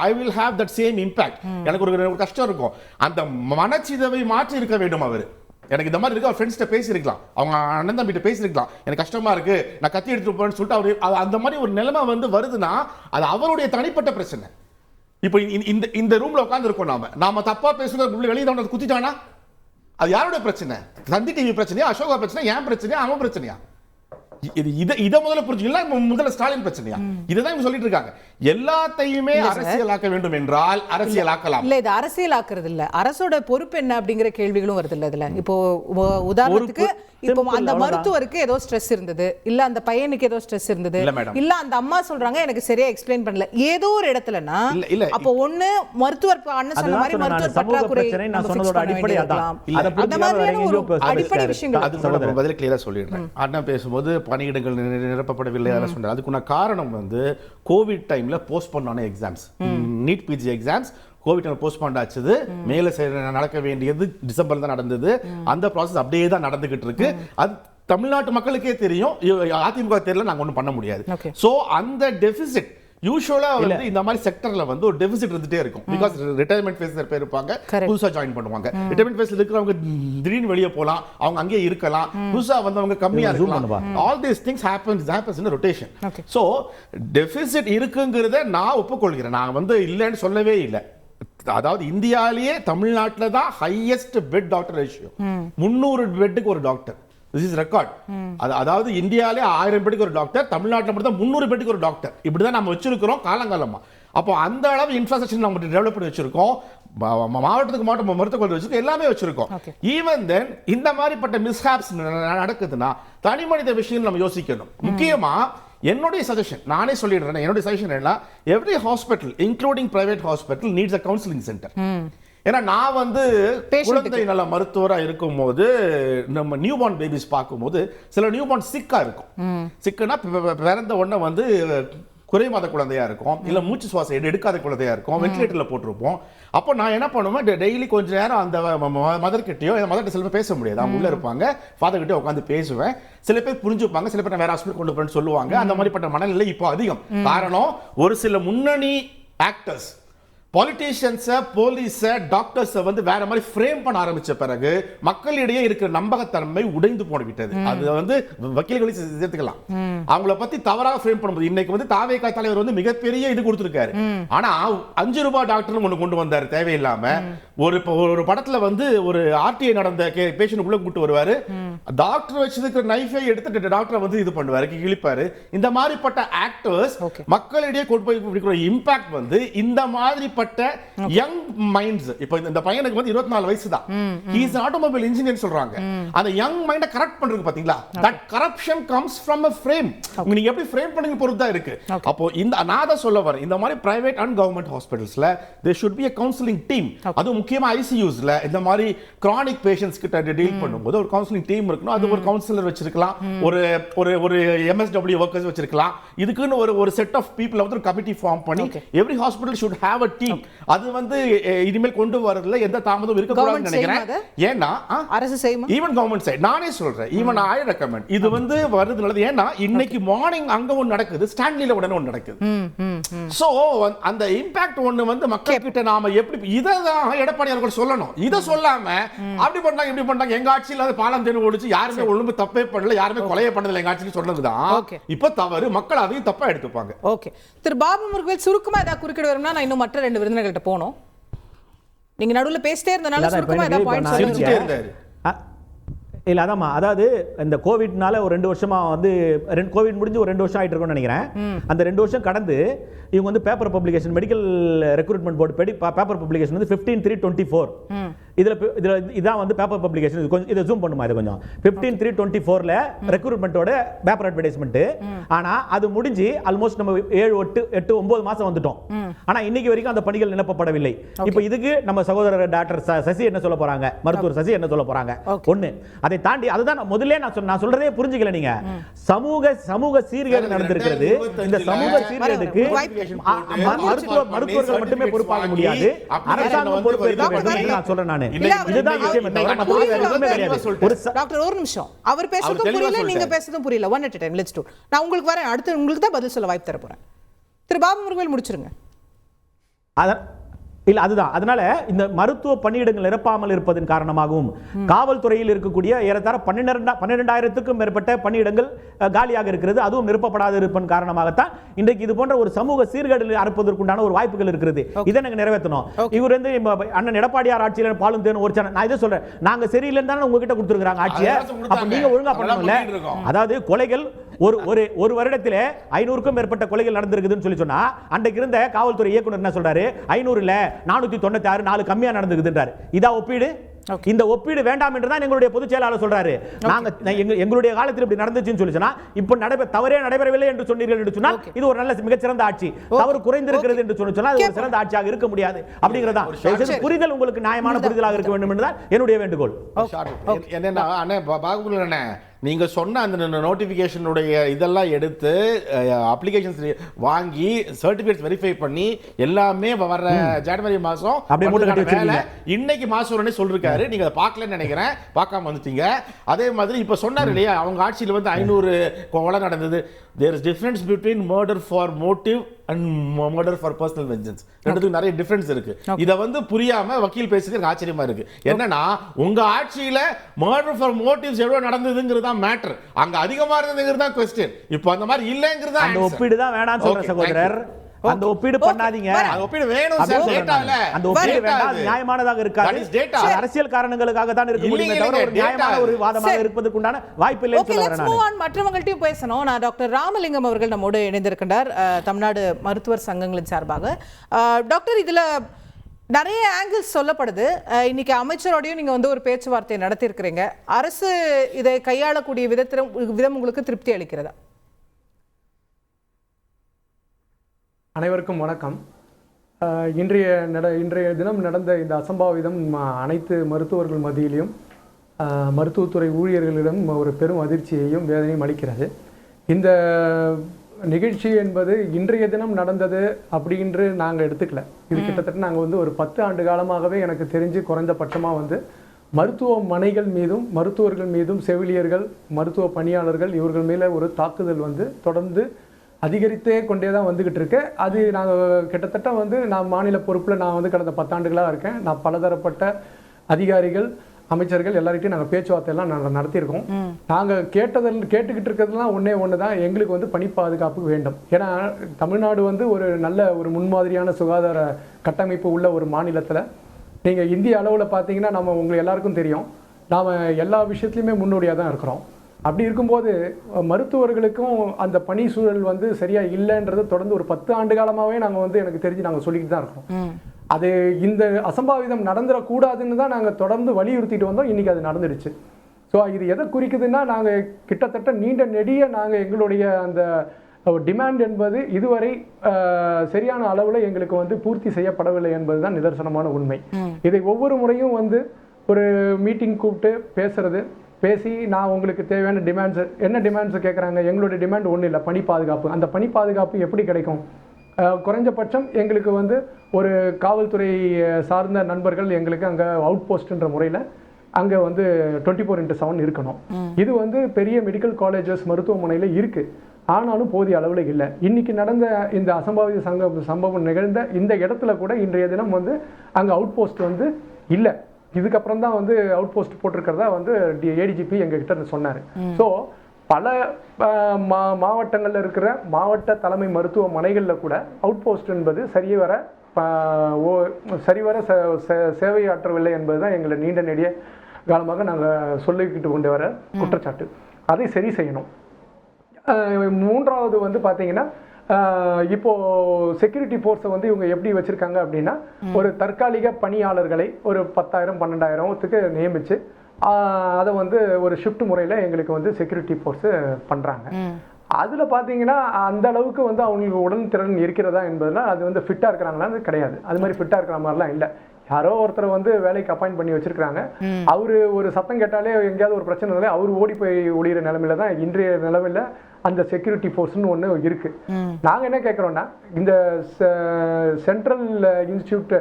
I will have that same impact. எனக்கு ஒரு கஷ்டம் இருக்கும், அந்த மனச்சிதவை மாற்றி இருக்க வேண்டும் அவர். எனக்கு இந்த மாதிரி இருக்கு, அவர் ஃப்ரெண்ட்ஸ்கிட்ட பேசியிருக்கலாம், அவங்க அண்ணன் தம்பிட்ட பேசியிருக்கலாம், எனக்கு கஷ்டமா இருக்கு நான் கத்தி எடுத்துட்டு போறேன்னு சொல்லிட்டு அவர் அந்த மாதிரி ஒரு நிலைமை வந்து வருதுன்னா அது அவருடைய தனிப்பட்ட பிரச்சனை. இப்போ இந்த ரூம்ல உட்கார்ந்து இருக்கோம், நாம தப்பா பேசுறது வெளியே தான் குத்திட்டானா அது யாரோட பிரச்சனை? சந்தி டிவி பிரச்சனையா, அசோகா பிரச்சனை, ஏன் பிரச்சனையா, அவன் பிரச்சனையா? இதை முதல்ல புரிஞ்சுக்கலாம், முதல்ல ஸ்டாலின் பிரச்சனையா? இதுதான் இவங்க சொல்லிட்டு இருக்காங்க. எல்லாத்தையுமே அரசியலாக்க வேண்டும் என்றால் அரசியலாக்கலாம். இல்ல இது அரசியலாக்குறது இல்ல, அரசோட பொறுப்பு என்ன அப்படிங்கிற கேள்விகளும் வருது இல்ல இதுல. இப்போ உதாரணத்துக்கு இப்போ அந்த மருத்துவருக்கு ஏதோ ஸ்ட்ரெஸ் இருந்தது, இல்ல அந்த பையனுக்கு ஏதோ ஸ்ட்ரெஸ் இருந்தது, இல்ல அந்த அம்மா சொல்றாங்க எனக்கு சரியா எக்ஸ்பிளைன் பண்ணல, ஏதோ ஒரு இடத்துலனா அப்போ ஒண்ணு மருத்துவர் அண்ணன் சொன்ன மாதிரி மருத்துவர் பற்றாக்குறை நான் சொன்னதோட அடிப்படை அதான். அந்த மாதிரியான ஒரு அடிப்படை விஷயங்கள் அது சொல்ற பதில கிளியரா சொல்லிடுறேன். அண்ணன் பேசும்போது பணியிடங்கள் நிரப்பப்படவில்லை அதெல்லாம் சொன்னார். அதுக்குள்ள காரணம் வந்து கோவிட் டைம்ல போஸ்ட்போன் ஆன exams, NEET PG exams covid postpone ஆச்சுது. மேல நடக்க வேண்டியது டிசம்பர்ல தான் நடந்தது. அந்த ப்ராசஸ் அப்படியே தான் நடந்துகிட்டு இருக்கு. அது தமிழ்நாட்டு மக்களுக்கே தெரியும், அதிமுக தெரியல, நாங்க ஒண்ணும் பண்ண முடியாது. சோ அந்த டெபிசிட் யூசுவலா வந்து இந்த மாதிரி செக்டர்ல வந்து ஒரு டெபிசிட் இருந்துட்டே இருக்கும். பிகாஸ் ரிட்டையர்மெண்ட் ஃபேஸ்ல பேர் இருப்பாங்க, புதுசா ஜாயின் பண்ணுவாங்க. ரிட்டையர்மெண்ட் ஃபேஸ்ல இருக்கிறவங்க திடீர்னு வெளியே போலாம், அவங்க அங்கேயே இருக்கலாம், புதுசா வந்தவங்க கம்மியா இருக்கலாம். All these things happens in rotation. So deficit இருக்குங்கிறத நான் ஒப்புக்கொள்கிறேன், நான் வந்து இல்லைன்னு சொல்லவே இல்லை. அதாவது இந்தியாவிலேயே தமிழ்நாட்டில் தான் ஹையஸ்ட் பெட் டாக்டர் ரேஷியோ, 300 பெட்டுக்கு ஒரு டாக்டர். This is record. அதாவது இந்தியாவிலே 1000 பெட்டுக்கு ஒரு டாக்டர், தமிழ்நாட்டில் மட்டும் தான் 300 பெட்டுக்கு ஒரு டாக்டர். இப்படிதான் நம்ம வச்சிருக்கிறோம் காலங்காலமா. அப்போ அந்த அளவு இன்ஃப்ராஸ்ட்ரக்சர் நம்ம டெவலப் பண்ணி வச்சிருக்கோம், மாவட்டத்துக்கு மாவட்டம் மருத்துவ வச்சிருக்கோம், எல்லாமே வச்சிருக்கோம். ஈவன் தென் இந்த மாதிரிப்பட்ட மிஸ்ஹாப்ஸ் நடக்குதுன்னா தனி மனித விஷயம் நம்ம யோசிக்கணும். முக்கியமா என்னுடைய சஜஷன் நானே சொல்லிடுறேன், என்னுடைய சஜஷன் என்ன, every hospital including private hospital needs a counselling centre. ஏன்னா நான் வந்து குழந்தை நல மருத்துவராக இருக்கும் போது நம்ம நியூ பார்ன் பேபிஸ் பார்க்கும்போது சில நியூ பார்ன் சிக்கா இருக்கும். சிக்குன்னா பிறந்த உடனே வந்து குறை மாத குழந்தையா இருக்கும், இல்ல மூச்சு சுவாசம் எடுக்காத குழந்தையா இருக்கும், வென்டிலேட்டர்ல போட்டிருப்போம். அப்போ நான் என்ன பண்ணுவேன், டெய்லி கொஞ்ச நேரம் அந்த மதர் கிட்டயோ, மதர்கிட்ட சில பேர் பேச முடியாது, அவங்க உள்ள இருப்பாங்க, ஃபாதர் கிட்டே உட்காந்து பேசுவேன். சில பேர் புரிஞ்சுப்பாங்க, சில பேர் வேற ஹாஸ்பிட்டல் கொண்டு போறேன்னு சொல்லுவாங்க. அந்த மாதிரிப்பட்ட மனநிலை இப்போ அதிகம். காரணம் ஒரு சில முன்னணி ஆக்டர்ஸ் பாலிட்டிஷியன்ஸை, போலீஸை, டாக்டர்ஸை வந்து வேற மாதிரி ஃப்ரேம் பண்ண ஆரம்பிச்ச பிறகு மக்களிடையே இருக்கிற நம்பகத்தன்மை உடைந்து போய்விட்டது. அது வந்து வக்கீல்களை சேர்த்துக்கலாம், அவங்கள பத்தி தவறாக ஃப்ரேம் பண்ணும்போது இன்னைக்கு வந்து தாவேகா தலைவர் வந்து மிகப்பெரிய இது கொடுத்திருக்காரு. ஆனா 5 ரூபாய் டாக்டர் ஒன்று கொண்டு வந்தாரு தேவையில்லாம. ஒரு படத்துல வந்து ஒரு ஆர்டிஐ நடந்த பேஷண்ட் உள்ள கூட்டு வருவாரு, டாக்டர் வச்சிருக்கிற நைஃபை எடுத்துட்டு டாக்டர் வந்து இது பண்ணுவாரு, கிழிப்பாரு. இந்த மாதிரிப்பட்ட ஆக்டர்ஸ் மக்களிடையே கொண்டு போய் இம்பாக்ட் வந்து இந்த மாதிரி யங் மைண்ட்ஸ். இப்போ இந்த பையனுக்கு வந்து 24 வயசு தான், he is an automobile engineer சொல்றாங்க. அந்த யங் மைண்ட கரெக்ட் பண்றது பாத்தீங்களா, that corruption comes from a frame. நீங்க எப்படி ஃப்ரேம் பண்ணீங்க பொறுத்து தான் இருக்கு. அப்போ இந்த நான் தான் சொல்ல வரேன், இந்த மாதிரி பிரைவேட் அண்ட் கவர்மெண்ட் ஹாஸ்பிடல்ஸ்ல there should be a counseling team. அது முக்கியமா ஐசியூஸ்ல இந்த மாதிரி chronic patients கிட்ட டீல் பண்ணும்போது ஒரு கவுன்சிலிங் டீம் இருக்கணும். அது ஒரு கவுன்சிலர் வச்சிருக்கலாம், ஒரு MSW ஒர்க்கர்ஸ் வச்சிருக்கலாம். இதுக்குன்னு ஒரு செட் ஆஃப் பீப்பிள் வந்து ஒரு கமிட்டி ஃபார்ம் பண்ணி every hospital should have a team. அது வந்து இனிமேல் கொண்டு வரதுல எந்த தாமதம் இருக்க கூடாதுன்னு நினைக்கிறேன். ஏன்னா அரசு செய்யும், ஈவன் கவர்மெண்ட் சைடு நானே சொல்றேன், ஈவன் ஐ ரெக்கமெண்ட் இது வந்து வருது நல்லது. ஏன்னா இன்னைக்கு மார்னிங் அங்க ஒன்னு நடக்குது, ஸ்டான்லில உடனே ஒன்னு நடக்குது. சோ அந்த இம்பாக்ட் ஒன்னு வந்து மக்கள் கிட்ட நாம எப்படி இததான் எடப்பாடி அவர்கள் சொல்லணும். இத சொல்லாம அப்படி பண்ணாங்க இப்படி பண்ணாங்க, எங்க ஆட்சியில் அது பாலம் தேர்வு ஓடிச்சு, யாருமே ஒழுங்கு தப்பே பண்ணல, யாருமே கொலையே பண்ணதில்லை எங்க ஆட்சியில் சொன்னதுதான் இப்ப தவறு. மக்கள் அதையும் தப்பா எடுத்துப்பாங்க. ஓகே, திரு பாபு முருகவேல் சுருக்கமா ஏதாவது குறுக்கிட வரும்னா நான் இன்னும் மற்ற 2 விருந்தினர்கள்ட்ட போனோம். நீங்க நடுவுல பேசிட்டே இருந்தனால சுருக்கமா ஏதாவது பாயிண்ட் சொல்லுங்க. இல்ல அதாம்மா, அதாவது இந்த கோவிட்னால ஒரு 2 வருஷமா வந்து கோவிட் முடிஞ்சு ஒரு 2 வருஷம் ஆயிட்டு இருக்கும்னு நினைக்கிறேன். அந்த 2 வருஷம் கடந்து இவங்க வந்து paper publication, medical recruitment board paper publication வந்து 15/3/24 இதுல இதான் வந்து பேப்பர் பப்ளிகேஷன். கொஞ்சம் இதை ஜூம் பண்ணுமா, இது கொஞ்சம் 15/3/24ல ரெக்ரூட்மெண்ட்டோட பேப்பர் அட்வர்டைஸ்மெண்ட். ஆனா அது முடிஞ்சு ஆல்மோஸ்ட் நம்ம 7, 8, 9 மாசம் வந்துட்டோம். ஆனா இன்னைக்கு வரைக்கும் அந்த பணிகள் நிரப்பப்படவில்லை. இப்போ இதுக்கு நம்ம சகோதரர் டாக்டர் சசி என்ன சொல்ல போறாங்க, மருத்துவர் சசி என்ன சொல்ல போறாங்க? ஒண்ணு, அதை தாண்டி அதுதான் முதல்ல நான் சொல்றதே புரிஞ்சுக்கல நீங்க. சமூக சீர்கேடு நடந்திருக்கிறது. இந்த சமூக சீர்கேடுக்கு மருத்துவர்கள் மட்டுமே பொறுப்பாக முடியாது, அரசாங்கம் பொறுப்பேற்க வேண்டும் நான் சொல்றேன். நானு இதுதான் விஷயம். டாக்டர் ஒரு நிமிஷம், அவர் பேசுறதும் புரியல, நீங்க பேசுறதும் புரியல. One at a time, let's do. நான் உங்களுக்கு வரேன், அடுத்து உங்களுக்கு தான் பதில் சொல்ல வாய்ப்பு தர போறேன். திரு பாபு முருகவேல் முடிச்சிருங்க. இல்ல அதுதான். அதனால இந்த மருத்துவ பணியிடங்கள் நிரப்பாமல் இருப்பதன் காரணமாகவும் காவல்துறையில் இருக்கக்கூடிய ஏறத்தாழ 12,000க்கும் மேற்பட்ட பணியிடங்கள் காலியாக இருக்கிறது. அதுவும் நிரப்பப்படாத இருப்பதன் காரணமாகத்தான் இன்றைக்கு இது போன்ற ஒரு சமூக சீர்கேடு அறுப்பதற்குண்டான ஒரு வாய்ப்புகள் இருக்கிறது. இதை நாங்க நிறைவேற்றணும். இவர் வந்து அண்ணன் எடப்பாடியார் ஆட்சியில் பாலும் தேனும் ஒரு சேனல். நான் இதை சொல்றேன், நாங்க சரியில்லைன்னு தானே உங்ககிட்ட கொடுத்துருக்காங்க ஆட்சியை. அப்ப நீங்க ஒழுங்கா பண்ணணும்ல. அதாவது கொலைகள் ஒரு வருடத்திலே 500க்கும் மேற்பட்ட கொலைகள் நடந்திருக்குதுன்னு சொல்லி சொன்னா, அன்றைக்கு இருந்த காவல்துறை இயக்குனர் என்ன சொல்றாரு, 500 இல்ல 496, 4 கம்மியா நடந்துக்குதுன்றாரு. இதா ஒப்பீடு? இந்த ஒப்பீடு வேண்டாம் என்று தான் எங்களுடைய பொதுச் செயலாளர் சொல்றாரு. நாங்க எங்களுடைய காலத்தில் இப்படி நடந்துச்சுன்னு சொல்லி சொன்னா, இப்ப தவறே நடைபெறவில்லை என்று சொன்னீர்கள் என்று சொன்னால் இது ஒரு நல்ல மிகச்சிறந்த ஆட்சி. தவறு குறைந்திருக்கிறது என்று சொன்னா அது ஒரு சிறந்த ஆட்சியாக இருக்க முடியாது. அப்படிங்கறதா புரிதல் உங்களுக்கு நியாயமான புரிதலாக இருக்க வேண்டும் என்றுதான் என்னுடைய வேண்டுகோள். என்னன்னா அண்ணே பாகுபுல் அண்ணே, நீங்க சொன்ன அந்த நோட்டிபிகேஷனுடைய இதெல்லாம் எடுத்து அப்ளிகேஷன்ஸ் வாங்கி சர்டிபிகேட்ஸ் வெரிஃபை பண்ணி எல்லாமே வர ஜனவரி மாசம் இன்னைக்கு மாசம் சொல்லிருக்காரு. நீங்க அதை பார்க்கலன்னு நினைக்கிறேன், பார்க்காம வந்துட்டீங்க. அதே மாதிரி இப்ப சொன்னார் இல்லையா, அவங்க ஆட்சியில் வந்து 500 கொலை நடந்தது. There is difference between murder for motive and murder for personal vengeance. ரெண்டுத்துக்கும் நிறைய டிஃபரன்ஸ் இருக்கு. இத வந்து புரியாம வக்கீல் பேசுறது ஆச்சரியமா இருக்கு. என்னன்னா உங்க ஆட்சியில murder for motives எவ்வளவு நடந்ததுங்கிறது தான் மேட்டர், அங்க அதிகமா இருந்ததுங்கிறது தான் क्वेश्चन. இப்போ அந்த மாதிரி இல்லங்கிறது அந்த ஒப்பீடு தான் வேணாம்னு சொல்ற சகோதரர். அந்த ஒப்பீடு பண்ணாதீங்க. அந்த ஒப்பீடு வேணும் சார், டேட்டால அந்த ஒப்பீடு வேண்டாம், அது நியாயமானதாக இருக்காது. அரசியல் காரணங்களுக்காக தான் இருக்க முடியுமே தவிர ஒரு நியாயமான ஒரு வாதமாக இருப்பதற்கு உண்டான வாய்ப்பு இல்லை என்று சொல்றேன் நான். மற்றவங்கள்ட்டயும் பேசணும். நான் டாக்டர் ராமலிங்கம் அவர்கள் நம்மோடு இணைந்திருக்கின்றார், தமிழ்நாடு மருத்துவர் சங்கங்களின் சார்பாக. டாக்டர், இதுல நிறைய ஆங்கிள்ஸ் சொல்லப்படுது. இன்னைக்கு அமைச்சரோடையும் நீங்க வந்து ஒரு பேச்சுவார்த்தை நடத்தி இருக்கிறீங்க. அரசு இதை கையாளக்கூடிய விதம் உங்களுக்கு திருப்தி அளிக்கிறதா? அனைவருக்கும் வணக்கம். இன்றைய தினம் நடந்த இந்த அசம்பாவிதம் அனைத்து மருத்துவர்கள் மத்தியிலும் மருத்துவத்துறை ஊழியர்களிடம் ஒரு பெரும் அதிர்ச்சியையும் வேதனையும் அளிக்கிறது. இந்த நிகழ்ச்சி என்பது இன்றைய தினம் நடந்தது அப்படின்று நாங்கள் எடுத்துக்கல. இது கிட்டத்தட்ட நாங்கள் வந்து ஒரு 10 ஆண்டு காலமாகவே எனக்கு தெரிஞ்சு குறைந்தபட்சமாக வந்து மருத்துவமனைகள் மீதும் மருத்துவர்கள் மீதும் செவிலியர்கள் மருத்துவ பணியாளர்கள் இவர்கள் மேலே ஒரு தாக்குதல் வந்து தொடர்ந்து அதிகரித்தே கொண்டே தான் வந்துக்கிட்டு இருக்கு. அது நாங்கள் கிட்டத்தட்ட வந்து நான் மாநில பொறுப்பில் நான் வந்து கடந்த 10 ஆண்டுகளாக இருக்கேன். நான் பலதரப்பட்ட அதிகாரிகள் அமைச்சர்கள் எல்லார்கிட்டையும் நாங்கள் பேச்சுவார்த்தையெல்லாம் நாங்கள் நடத்தியிருக்கோம். நாங்கள் கேட்டுக்கிட்டு இருக்கிறதுலாம் ஒன்று தான், எங்களுக்கு வந்து பணி பாதுகாப்பு வேண்டும். ஏன்னா தமிழ்நாடு வந்து ஒரு முன்மாதிரியான சுகாதார கட்டமைப்பு உள்ள ஒரு மாநிலத்தில் நீங்கள் இந்திய அளவில் பார்த்தீங்கன்னா உங்களுக்கு எல்லாருக்கும் தெரியும், நாம் எல்லா விஷயத்துலையுமே முன்னோடியாக தான் இருக்கிறோம். அப்படி இருக்கும்போது மருத்துவர்களுக்கும் அந்த பணி சூழல் வந்து சரியா இல்லைன்றது தொடர்ந்து ஒரு 10 ஆண்டு காலமாகவே நாங்கள் வந்து எனக்கு தெரிஞ்சு நாங்கள் சொல்லிக்கிட்டு தான் இருக்கோம். அது இந்த அசம்பாவிதம் நடந்துடக்கூடாதுன்னு தான் நாங்கள் தொடர்ந்து வலியுறுத்திட்டு வந்தோம். இன்னைக்கு அது நடந்துடுச்சு. ஸோ இது எதை குறிக்குதுன்னா, நாங்கள் கிட்டத்தட்ட நீண்ட நெடிய நாங்கள் எங்களுடைய அந்த டிமாண்ட் என்பது இதுவரை சரியான அளவில் எங்களுக்கு வந்து பூர்த்தி செய்யப்படவில்லை என்பது தான் நிதர்சனமான உண்மை. இதை ஒவ்வொரு முறையும் வந்து ஒரு மீட்டிங் கூப்பிட்டு பேசி நான் உங்களுக்கு தேவையான என்ன டிமாண்ட்ஸ் கேட்குறாங்க. எங்களுடைய டிமாண்ட் ஒன்றும் இல்லை, பணி பாதுகாப்பு. அந்த பணி பாதுகாப்பு எப்படி கிடைக்கும்? குறைஞ்சபட்சம் எங்களுக்கு வந்து ஒரு காவல்துறை சார்ந்த நண்பர்கள் எங்களுக்கு அங்கே அவுட் போஸ்ட்ன்ற முறையில் அங்கே வந்து 24/7 இருக்கணும். இது வந்து பெரிய மெடிக்கல் காலேஜஸ் மருத்துவமனையில் இருக்குது, ஆனாலும் போதிய அளவில் இல்லை. இன்னைக்கு நடந்த இந்த அசம்பாவித சம்பவம் நிகழ்ந்த இந்த இடத்துல கூட இன்றைய தினம் வந்து அங்கே அவுட் போஸ்ட் வந்து இல்லை. இதுக்கப்புறம் தான் வந்து அவுட் போஸ்ட் போட்டிருக்கிறதா வந்து ஏடிஜிபி எங்ககிட்ட சொன்னார். ஸோ பல மாவட்டங்களில் இருக்கிற மாவட்ட தலைமை மருத்துவமனைகளில் கூட அவுட் போஸ்ட் என்பது சரிவர சேவையாற்றவில்லை என்பது தான் எங்களை நீண்ட நெடிய காலமாக நாங்கள் சொல்லிக்கிட்டு கொண்டு வர குற்றச்சாட்டு. அதை சரி செய்யணும். மூன்றாவது வந்து பார்த்தீங்கன்னா, இப்போ செக்யூரிட்டி ஃபோர்ஸை வந்து இவங்க எப்படி வச்சிருக்காங்க அப்படின்னா, ஒரு தற்காலிக பணியாளர்களை ஒரு 10,000-12,000த்துக்கு நியமிச்சு அதை வந்து ஒரு ஷிஃப்ட் முறையில் எங்களுக்கு வந்து செக்யூரிட்டி ஃபோர்ஸு பண்ணுறாங்க. அதில் பார்த்தீங்கன்னா அந்த அளவுக்கு வந்து அவங்களுக்கு உடல் திறன் இருக்கிறதா என்பதுலாம் அது வந்து ஃபிட்டாக இருக்கிறாங்களான்னு கிடையாது. அது மாதிரி ஃபிட்டாக இருக்கிற மாதிரிலாம் இல்லை. யாரோ ஒருத்தர் வந்து வேலைக்கு அப்பாயிண்ட் பண்ணி வச்சிருக்காங்க. அவரு ஒரு சத்தம் கேட்டாலே எங்கேயாவது ஒரு பிரச்சனை இல்லை அவர் ஓடி போய் ஒளிகிற நிலைமையில தான் இன்றைய நிலைமையில அந்த செக்யூரிட்டி ஃபோர்ஸ்னு ஒன்று இருக்கு. நாங்க என்ன கேட்குறோம்னா, இந்த சென்ட்ரல் இன்ஸ்டிடியூட்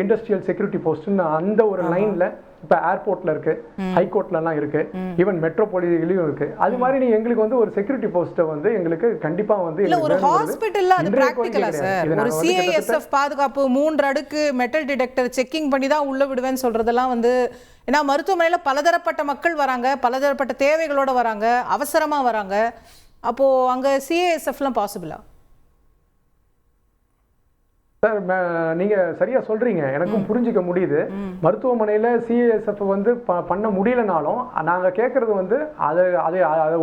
இண்டஸ்ட்ரியல் செக்யூரிட்டி போஸ்ட்னு அந்த ஒரு லைன்ல இப்ப ஏர்போர்ட்ல இருக்கு, ஹைகோர்ட்லாம் இருக்கு, ஈவன் மெட்ரோபாலிட்டிலையும் இருக்கு. அது மாதிரி நீ எங்களுக்கு வந்து ஒரு செக்யூரிட்டி போஸ்ட்டை வந்து எங்களுக்கு கண்டிப்பா வந்து இல்ல ஒரு ஹாஸ்பிடல்ல அது பிராக்டிகலா சார்? ஒரு சிஐஎஸ்எஃப் பாதுகாப்பு 3 அடுக்கு மெட்டல் டிடெக்டர் செக்கிங் பண்ணி தான் உள்ள விடுவேன்னு சொல்றதெல்லாம் வந்து, ஏன்னா மருத்துவமனையில பலதரப்பட்ட மக்கள் வராங்க, பலதரப்பட்ட தேவைகளோட வராங்க, அவசரமா வராங்க. அப்போ அங்க சிஐஎஸ்எஃப்லாம் பாசிபிளா? சார் நீங்க சரியா சொல்றீங்க, எனக்கும் புரிஞ்சிக்க முடியுது. மருத்துவமனையில சிஏஎஸ்எஃப் வந்து பண்ண முடியலனாலும் நாங்க கேட்கறது வந்து அதை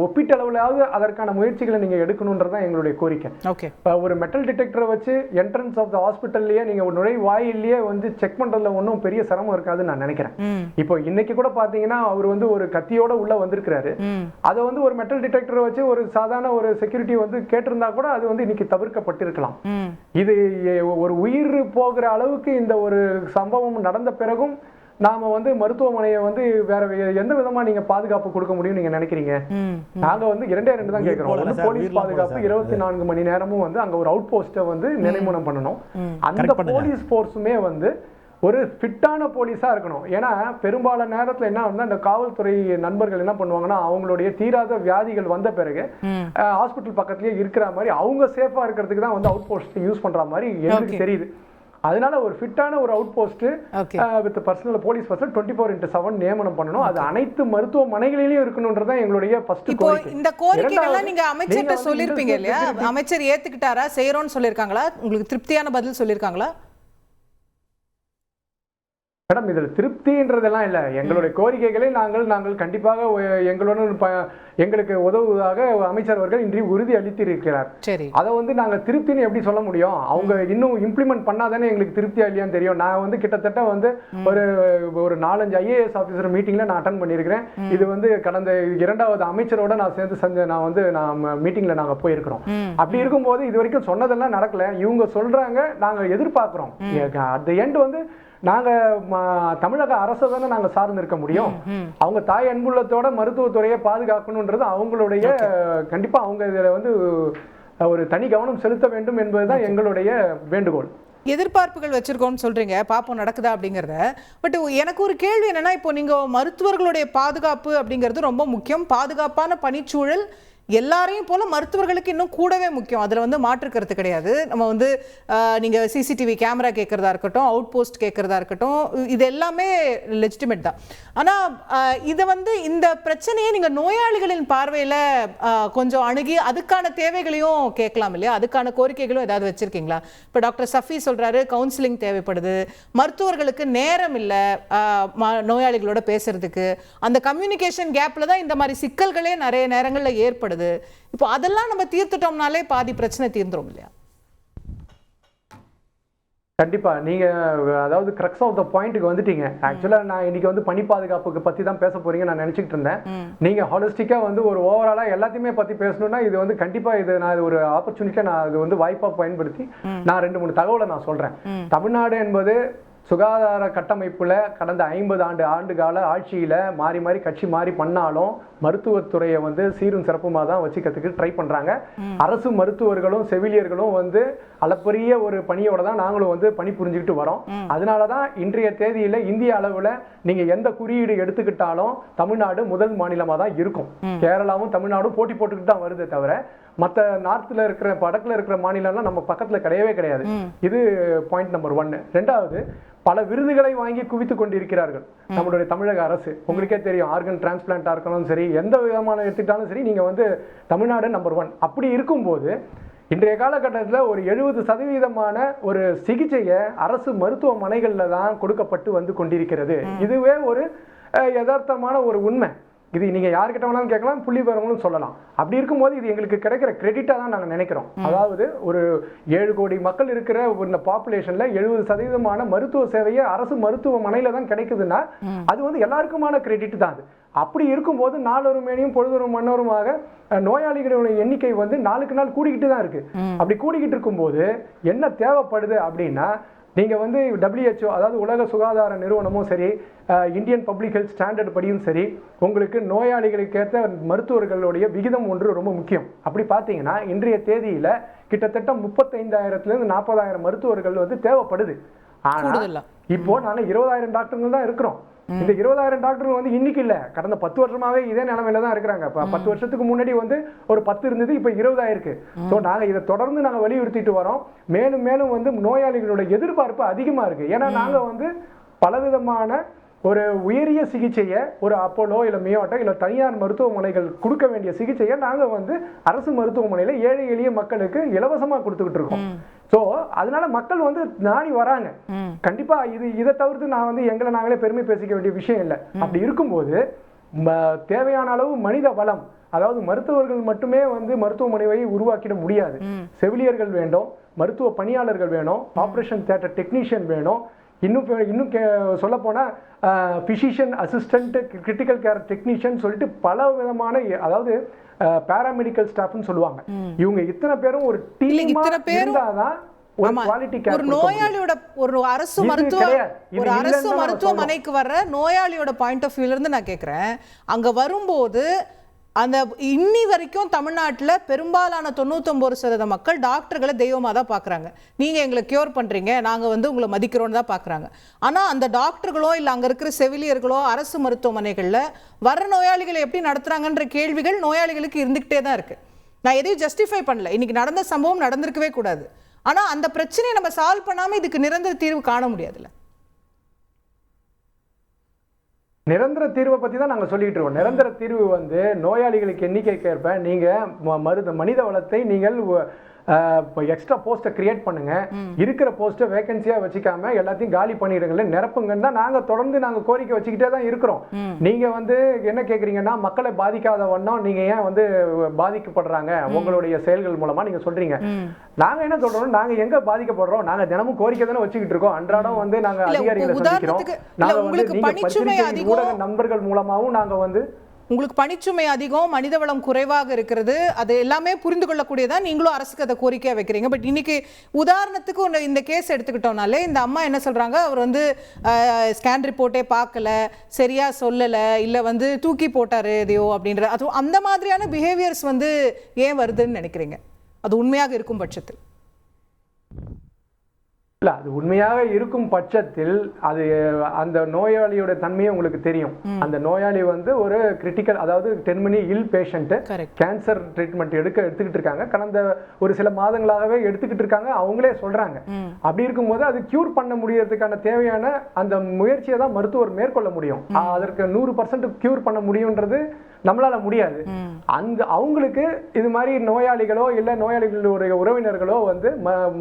ஒப்பீட்டளவுலாவது அதற்கான முயற்சிகளை நீங்க எடுக்கணும்ன்றதான் எங்களுடைய கோரிக்கை. ஒரு மெட்டல் டிடெக்டரை வச்சு என்ட்ரன்ஸ் ஆஃப் த ஹாஸ்பிட்டல்லையே நீங்க நுழைவாயிலேயே வந்து செக் பண்றதுல ஒன்றும் பெரிய சிரமம் இருக்காதுன்னு நான் நினைக்கிறேன். இப்போ இன்னைக்கு கூட பாத்தீங்கன்னா அவர் வந்து ஒரு கத்தியோட உள்ள வந்திருக்கிறாரு. அதை வந்து ஒரு மெட்டல் டிடெக்டரை வச்சு ஒரு சாதாரண ஒரு செக்யூரிட்டி வந்து கேட்டிருந்தா கூட அது வந்து இன்னைக்கு தவிர்க்கப்பட்டிருக்கலாம். இது ஒரு உயிர் போகிற அளவுக்கு இந்த ஒரு சம்பவம் நடந்த பிறகும் நாம வந்து மருத்துவமனையை வந்து வேற எந்த விதமா நீங்க பாதுகாப்பு கொடுக்க முடியும் நீங்க நினைக்கிறீங்க? நாங்க வந்து 2 தான் கேட்கிறோம். போலீஸ் பாதுகாப்பு 24 மணி நேரமும் வந்து அங்க ஒரு அவுட் போஸ்ட வந்து நிலைமூலம் பண்ணணும். அந்த போலீஸ் போர்ஸுமே வந்து ஒரு ஃபிட்டான போலீஸா இருக்கணும். ஏன்னா பெரும்பாலான நேரத்துல என்ன வந்து அந்த காவல்துறை நண்பர்கள் என்ன பண்ணுவாங்கன்னா, அவங்களுடைய தீராத வியாதிகள் வந்த பிறகு ஹாஸ்பிட்டல் பக்கத்துலயே இருக்கிற மாதிரி அவங்க சேஃபா இருக்கிறதுக்கு தான் வந்து அவுட் போஸ்ட் யூஸ் பண்ற மாதிரி எனக்கு தெரியுது. அதனால ஒரு ஃபிட்டான ஒரு out post with personal police person 24/7 நியமனம் பண்ணணும். அது அனைத்து மருத்துவமனைகளிலும் இருக்கணும்ன்றதான் எங்களுடைய ஃபர்ஸ்ட் கோரிக்கை. இந்த கோரிக்கைகள்லாம் நீங்க அமைச்சர்கிட்ட சொல்லிருப்பீங்க இல்லையா? அமைச்சர் ஏத்துக்கிட்டாரா, செய்யறோம்னு சொல்லிருக்காங்களா? உங்களுக்கு திருப்தியான பதில் சொல்லிருக்காங்களா? மேடம், இதில் திருப்தின்றதெல்லாம் இல்லை. எங்களுடைய கோரிக்கைகளை நாங்கள் கண்டிப்பாக எங்களுடன் எங்களுக்கு உதவுவதாக அமைச்சர் அவர்கள் இன்று உறுதி அளித்திருக்கிறார். அதை வந்து நாங்கள் திருப்தின்னு எப்படி சொல்ல முடியும்? அவங்க இன்னும் இம்ப்ளிமெண்ட் பண்ணாதானே எங்களுக்கு திருப்தியா இல்லையான்னு தெரியும். நான் வந்து கிட்டத்தட்ட வந்து ஒரு 4-5 ஐஏஎஸ் ஆஃபீஸர் மீட்டிங்ல நான் அட்டன் பண்ணியிருக்கிறேன். இது வந்து கடந்த 2வது அமைச்சரோட நான் சேர்ந்து நான் மீட்டிங்ல நாங்கள் போயிருக்கிறோம். அப்படி இருக்கும்போது இது வரைக்கும் சொன்னதெல்லாம் நடக்கல. இவங்க சொல்றாங்க, நாங்கள் எதிர்பார்க்கிறோம். அட் த எண்ட் வந்து நாங்க தமிழக அரசை தானே நாங்க சார்ந்து இருக்க முடியும். அவங்க தாய் அன்புள்ளத்தோட மருத்துவத்துறையை பாதுகாக்கணும்ன்றது அவங்களுடைய கண்டிப்பா அவங்க இதுல வந்து ஒரு தனி கவனம் செலுத்த வேண்டும் என்பதுதான் எங்களுடைய வேண்டுகோள். எதிர்பார்ப்புகள் வச்சிருக்கோம்னு சொல்றீங்க, பாப்போம் நடக்குதா அப்படிங்கறத. பட் எனக்கு ஒரு கேள்வி என்னன்னா, இப்போ நீங்க மருத்துவர்களுடைய பாதுகாப்பு அப்படிங்கிறது ரொம்ப முக்கியம். பாதுகாப்பான பணிச்சூழல் எல்லாரையும் போல மருத்துவர்களுக்கு இன்னும் கூடவே முக்கியம். அதில் வந்து மாற்றுக்கிறது கிடையாது. நம்ம வந்து நீங்கள் சிசிடிவி கேமரா கேட்குறதா இருக்கட்டும், அவுட் போஸ்ட் கேட்குறதா இருக்கட்டும், இது எல்லாமே லெஜிட்டிமேட் தான். ஆனால் இதை வந்து இந்த பிரச்சனையை நீங்கள் நோயாளிகளின் பார்வையில் கொஞ்சம் அணுகி அதுக்கான தேவைகளையும் கேட்கலாம் இல்லையா? அதுக்கான கோரிக்கைகளும் ஏதாவது வச்சுருக்கீங்களா? இப்போ டாக்டர் சஃபி சொல்கிறாரு கவுன்சிலிங் தேவைப்படுது, மருத்துவர்களுக்கு நேரம் இல்லை நோயாளிகளோட பேசுறதுக்கு. அந்த கம்யூனிகேஷன் கேப்பில் தான் இந்த மாதிரி சிக்கல்களே நிறைய நேரங்களில் ஏற்படுது. இப்போ அதெல்லாம் நம்ம தீர்த்துட்டோம்னாலே பாதி பிரச்சனை தீர்ந்துரும் இல்லையா? கண்டிப்பா நீங்க அதாவது கிரக்ஸ் ஆஃப் த பாயிண்ட்டுக்கு வந்துட்டீங்க. ஆக்சுவலா நான் இன்னைக்கு வந்து பணி பாதுகாப்புக்கு பத்தி தான் பேச போறீங்க நான் நினைச்சிட்டு இருந்தேன். நீங்க ஹாலிஸ்டிக்கா வந்து ஒரு ஓவராலா எல்லாத்தையுமே பத்தி பேசணும்னா இது வந்து கண்டிப்பா இது நான் ஒரு ஆப்பர்ச்சுனிட்டியா நான் அது வந்து வாய்ப்பா பயன்படுத்தி நான் 2-3 தகவலை நான் சொல்றேன். தமிழ்நாடு என்பது சுகாதார கட்டமைப்புல கடந்த 50 ஆண்டு கால ஆட்சியில மாறி மாறி கட்சி மாறி பண்ணாலும் மருத்துவத்துறையை வந்து சீரும் சிறப்புமாக தான் வச்சுக்கிறதுக்கு ட்ரை பண்றாங்க. அரசு மருத்துவர்களும் செவிலியர்களும் வந்து அளப்பரிய ஒரு பணியோட தான் நாங்களும் வந்து பணி புரிஞ்சுக்கிட்டு வரோம். அதனாலதான் இன்றைய தேதியில இந்திய அளவுல நீங்க எந்த குறியீடு எடுத்துக்கிட்டாலும் தமிழ்நாடு முதல் மாநிலமா தான் இருக்கும். கேரளாவும் தமிழ்நாடும் போட்டி போட்டுக்கிட்டு தான் வருதே தவிர மற்ற நார்த்ல இருக்கிற வடக்குல இருக்கிற மாநிலம்லாம் நம்ம பக்கத்துல கிடையவே கிடையாது. இது பாயிண்ட் நம்பர் 1. 2வது, பல விருதுகளை வாங்கி குவித்து கொண்டிருக்கிறார்கள் நம்மளுடைய தமிழக அரசு. உங்களுக்கே தெரியும், ஆர்கன் டிரான்ஸ்பிளான்டா இருக்கணும் சரி, எந்த விதமான எடுத்துக்கிட்டாலும் சரி, நீங்க வந்து தமிழ்நாடு நம்பர் 1. அப்படி இருக்கும்போது இன்றைய காலகட்டத்தில் ஒரு 70% ஒரு சிகிச்சையை அரசு மருத்துவமனைகள்ல தான் கொடுக்கப்பட்டு வந்து கொண்டிருக்கிறது. இதுவே ஒரு யதார்த்தமான ஒரு உண்மை. இது நீங்க யார்கிட்ட வேணாலும் கேட்கலாம், புள்ளி விவரங்களும் சொல்லலாம். அப்படி இருக்கும்போது இது எங்களுக்கு கிடைக்கிற கிரெடிட்டா தான் நாங்க நினைக்கிறோம். அதாவது ஒரு 7 கோடி மக்கள் இருக்கிற இந்த பாப்புலேஷன்ல 70% மருத்துவ சேவையை அரசு மருத்துவமனையில தான் கிடைக்குதுன்னா அது வந்து எல்லாருக்குமான கிரெடிட் தான் அது. அப்படி இருக்கும்போது நாளொரு மேனியும் பொழுதொரு மன்னருமாக நோயாளிகளுடைய எண்ணிக்கை வந்து நாளுக்கு நாள் கூடிக்கிட்டு தான் இருக்கு. அப்படி கூடிக்கிட்டு இருக்கும்போது என்ன தேவைப்படுது அப்படின்னா, நீங்கள் வந்து WHO அதாவது உலக சுகாதார நிறுவனமும் சரி, இந்தியன் பப்ளிக் ஹெல்த் ஸ்டாண்டர்ட் படியும் சரி, உங்களுக்கு நோயாளிகளுக்கேற்ற மருத்துவர்களுடைய விகிதம் ஒன்று ரொம்ப முக்கியம். அப்படி பார்த்தீங்கன்னா இன்றைய தேதியில் கிட்டத்தட்ட 35,000 40,000 மருத்துவர்கள் வந்து தேவைப்படுது. ஆனால் இப்போ நாங்கள் 20,000 டாக்டர்கள் தான் இருக்கிறோம். இந்த 20,000 டாக்டர்கள் வந்து இன்னைக்கு இல்லை, கடந்த 10 வருஷமாவே இதே நிலைமையில தான் இருக்கிறாங்க. 10 வருஷத்துக்கு முன்னாடி வந்து ஒரு 10 இருந்தது, இப்போ 20 ஆயிருக்கு. ஸோ நாங்கள் இதை தொடர்ந்து நாங்கள் வலியுறுத்திட்டு வரோம். மேலும் மேலும் வந்து நோயாளிகளோட எதிர்பார்ப்பு அதிகமாக இருக்கு. ஏன்னா நாங்கள் வந்து பலவிதமான ஒரு உயரிய சிகிச்சையை ஒரு அப்போலோ இல்லை மியோட்டோ இல்லை தனியார் மருத்துவமனைகள் கொடுக்க வேண்டிய சிகிச்சையை நாங்கள் வந்து அரசு மருத்துவமனையில் ஏழை எளிய மக்களுக்கு இலவசமாக கொடுத்துக்கிட்டு இருக்கோம். ஸோ அதனால மக்கள் வந்து நாடி வராங்க. கண்டிப்பா இதை தவிர்த்து நான் வந்து எங்களை நாங்களே பெருமை பேசிக்க வேண்டிய விஷயம் இல்லை. அப்படி இருக்கும்போது தேவையான அளவு மனித வளம், அதாவது மருத்துவர்கள் மட்டுமே வந்து மருத்துவமனையை உருவாக்கிட முடியாது. செவிலியர்கள் வேண்டும், மருத்துவ பணியாளர்கள் வேணும், ஆப்ரேஷன் தியேட்டர் டெக்னீஷியன் வேணும், இன்னும் சொல்ல போனா physician assistant, critical care technician சொல்லிட்டு பல விதமான, அதாவது பாராமெடிக்கல் ஸ்டாஃப்னு சொல்லுவாங்க. இவங்க இத்தனை பேரும் ஒரு டீமா இருந்தாதான் ஒரு குவாலிட்டி கேர். ஒரு நோயாளியோட ஒரு அரசு மருத்துவமனைக்கு வர்ற நோயாளியோட பாயிண்ட் ஆஃப் வியூல இருந்து நான் கேட்கிறேன், அங்க வரும்போது அந்த இன்னி வரைக்கும் தமிழ்நாட்டில் பெரும்பாலான 99% மக்கள் டாக்டர்களை தெய்வமாக தான் பார்க்குறாங்க. நீங்கள் எங்களை கியூர் பண்ணுறீங்க, நாங்கள் வந்து உங்களை மதிக்கிறோன்னு தான் பார்க்குறாங்க. ஆனால் அந்த டாக்டர்களோ இல்லை அங்கே இருக்கிற செவிலியர்களோ அரசு மருத்துவமனைகளில் வர நோயாளிகளை எப்படி நடத்துகிறாங்கன்ற கேள்விகள் நோயாளிகளுக்கு இருந்துக்கிட்டே தான் இருக்குது. நான் எதையும் ஜஸ்டிஃபை பண்ணல, இன்னைக்கு நடந்த சம்பவம் நடந்திருக்கவே கூடாது. ஆனால் அந்த பிரச்சனையை நம்ம சால்வ் பண்ணாமல் இதுக்கு நிரந்தர தீர்வு காண முடியாதுல்ல. நிரந்தர தீர்வை பற்றி தான் நாங்கள் சொல்லிட்டு இருக்கோம். நிரந்தர தீர்வு வந்து நோயாளிகளுக்கு எண்ணிக்கைக்கு ஏற்ப நீங்கள் மனித வளத்தை நீங்கள் எக்ஸ்ட்ரா போஸ்ட்டை கிரியேட் பண்ணுங்க, இருக்கிற போஸ்ட்டை வேகன்சியா வச்சுக்காம எல்லாத்தையும் காலி பண்ணிடுங்களே, நிரப்புங்கன்னா நாங்கள் தொடர்ந்து நாங்கள் கோரிக்கை வச்சுக்கிட்டே தான் இருக்கிறோம். நீங்க வந்து என்ன கேட்குறீங்கன்னா மக்களை பாதிக்காத வண்ணம் நீங்க ஏன் வந்து பாதிக்கப்படுறாங்க உங்களுடைய செயல்கள் மூலமா நீங்க சொல்றீங்க. நாங்க என்ன சொல்றோம், நாங்க எங்க பாதிக்கப்படுறோம், நாங்க தினமும் கோரிக்கை தானே வச்சுக்கிட்டு இருக்கோம். அன்றாடம் வந்து நாங்க அதிகாரிகளை சந்திக்கிறோம். நாங்க வந்து ஊடக நண்பர்கள் மூலமாவும் நாங்க வந்து உங்களுக்கு பணிச்சுமை அதிகம், மனித வளம் குறைவாக இருக்கிறது, அது எல்லாமே புரிந்து கொள்ளக்கூடியதா, நீங்களும் அரசுக்கு அதை கோரிக்கையாக வைக்கிறீங்க. பட் இன்னைக்கு உதாரணத்துக்கு இந்த கேஸ் எடுத்துக்கிட்டோம்னாலே இந்த அம்மா என்ன சொல்றாங்க, அவர் வந்து ஸ்கேன் ரிப்போர்ட்டே பார்க்கல, சரியா சொல்லலை, இல்லை வந்து தூக்கி போட்டாரு எதையோ அப்படின்ற, அது அந்த மாதிரியான பிஹேவியர்ஸ் வந்து ஏன் வருதுன்னு நினைக்கிறீங்க? அது உண்மையாக இருக்கும் பட்சத்தில் இல்லை, அது உண்மையாக இருக்கும் பட்சத்தில் அது அந்த நோயாளியோட தன்மையை உங்களுக்கு தெரியும். அந்த நோயாளி வந்து ஒரு கிரிட்டிக்கல், அதாவது டெர்மினி இல் பேஷண்ட், கேன்சர் ட்ரீட்மெண்ட் எடுத்துக்கிட்டு இருக்காங்க. கடந்த ஒரு சில மாதங்களாகவே எடுத்துக்கிட்டு இருக்காங்க, அவங்களே சொல்றாங்க. அப்படி இருக்கும்போது அது கியூர் பண்ண முடியறதுக்கான தேவையான அந்த முயற்சியை தான் மருத்துவர் மேற்கொள்ள முடியும். அதற்கு 100% கியூர் பண்ண முடியும்ன்றது நம்மளால முடியாது. அந்த அவங்களுக்கு இது மாதிரி நோயாளிகளோ இல்ல நோயாளிகளுடைய உறவினர்களோ வந்து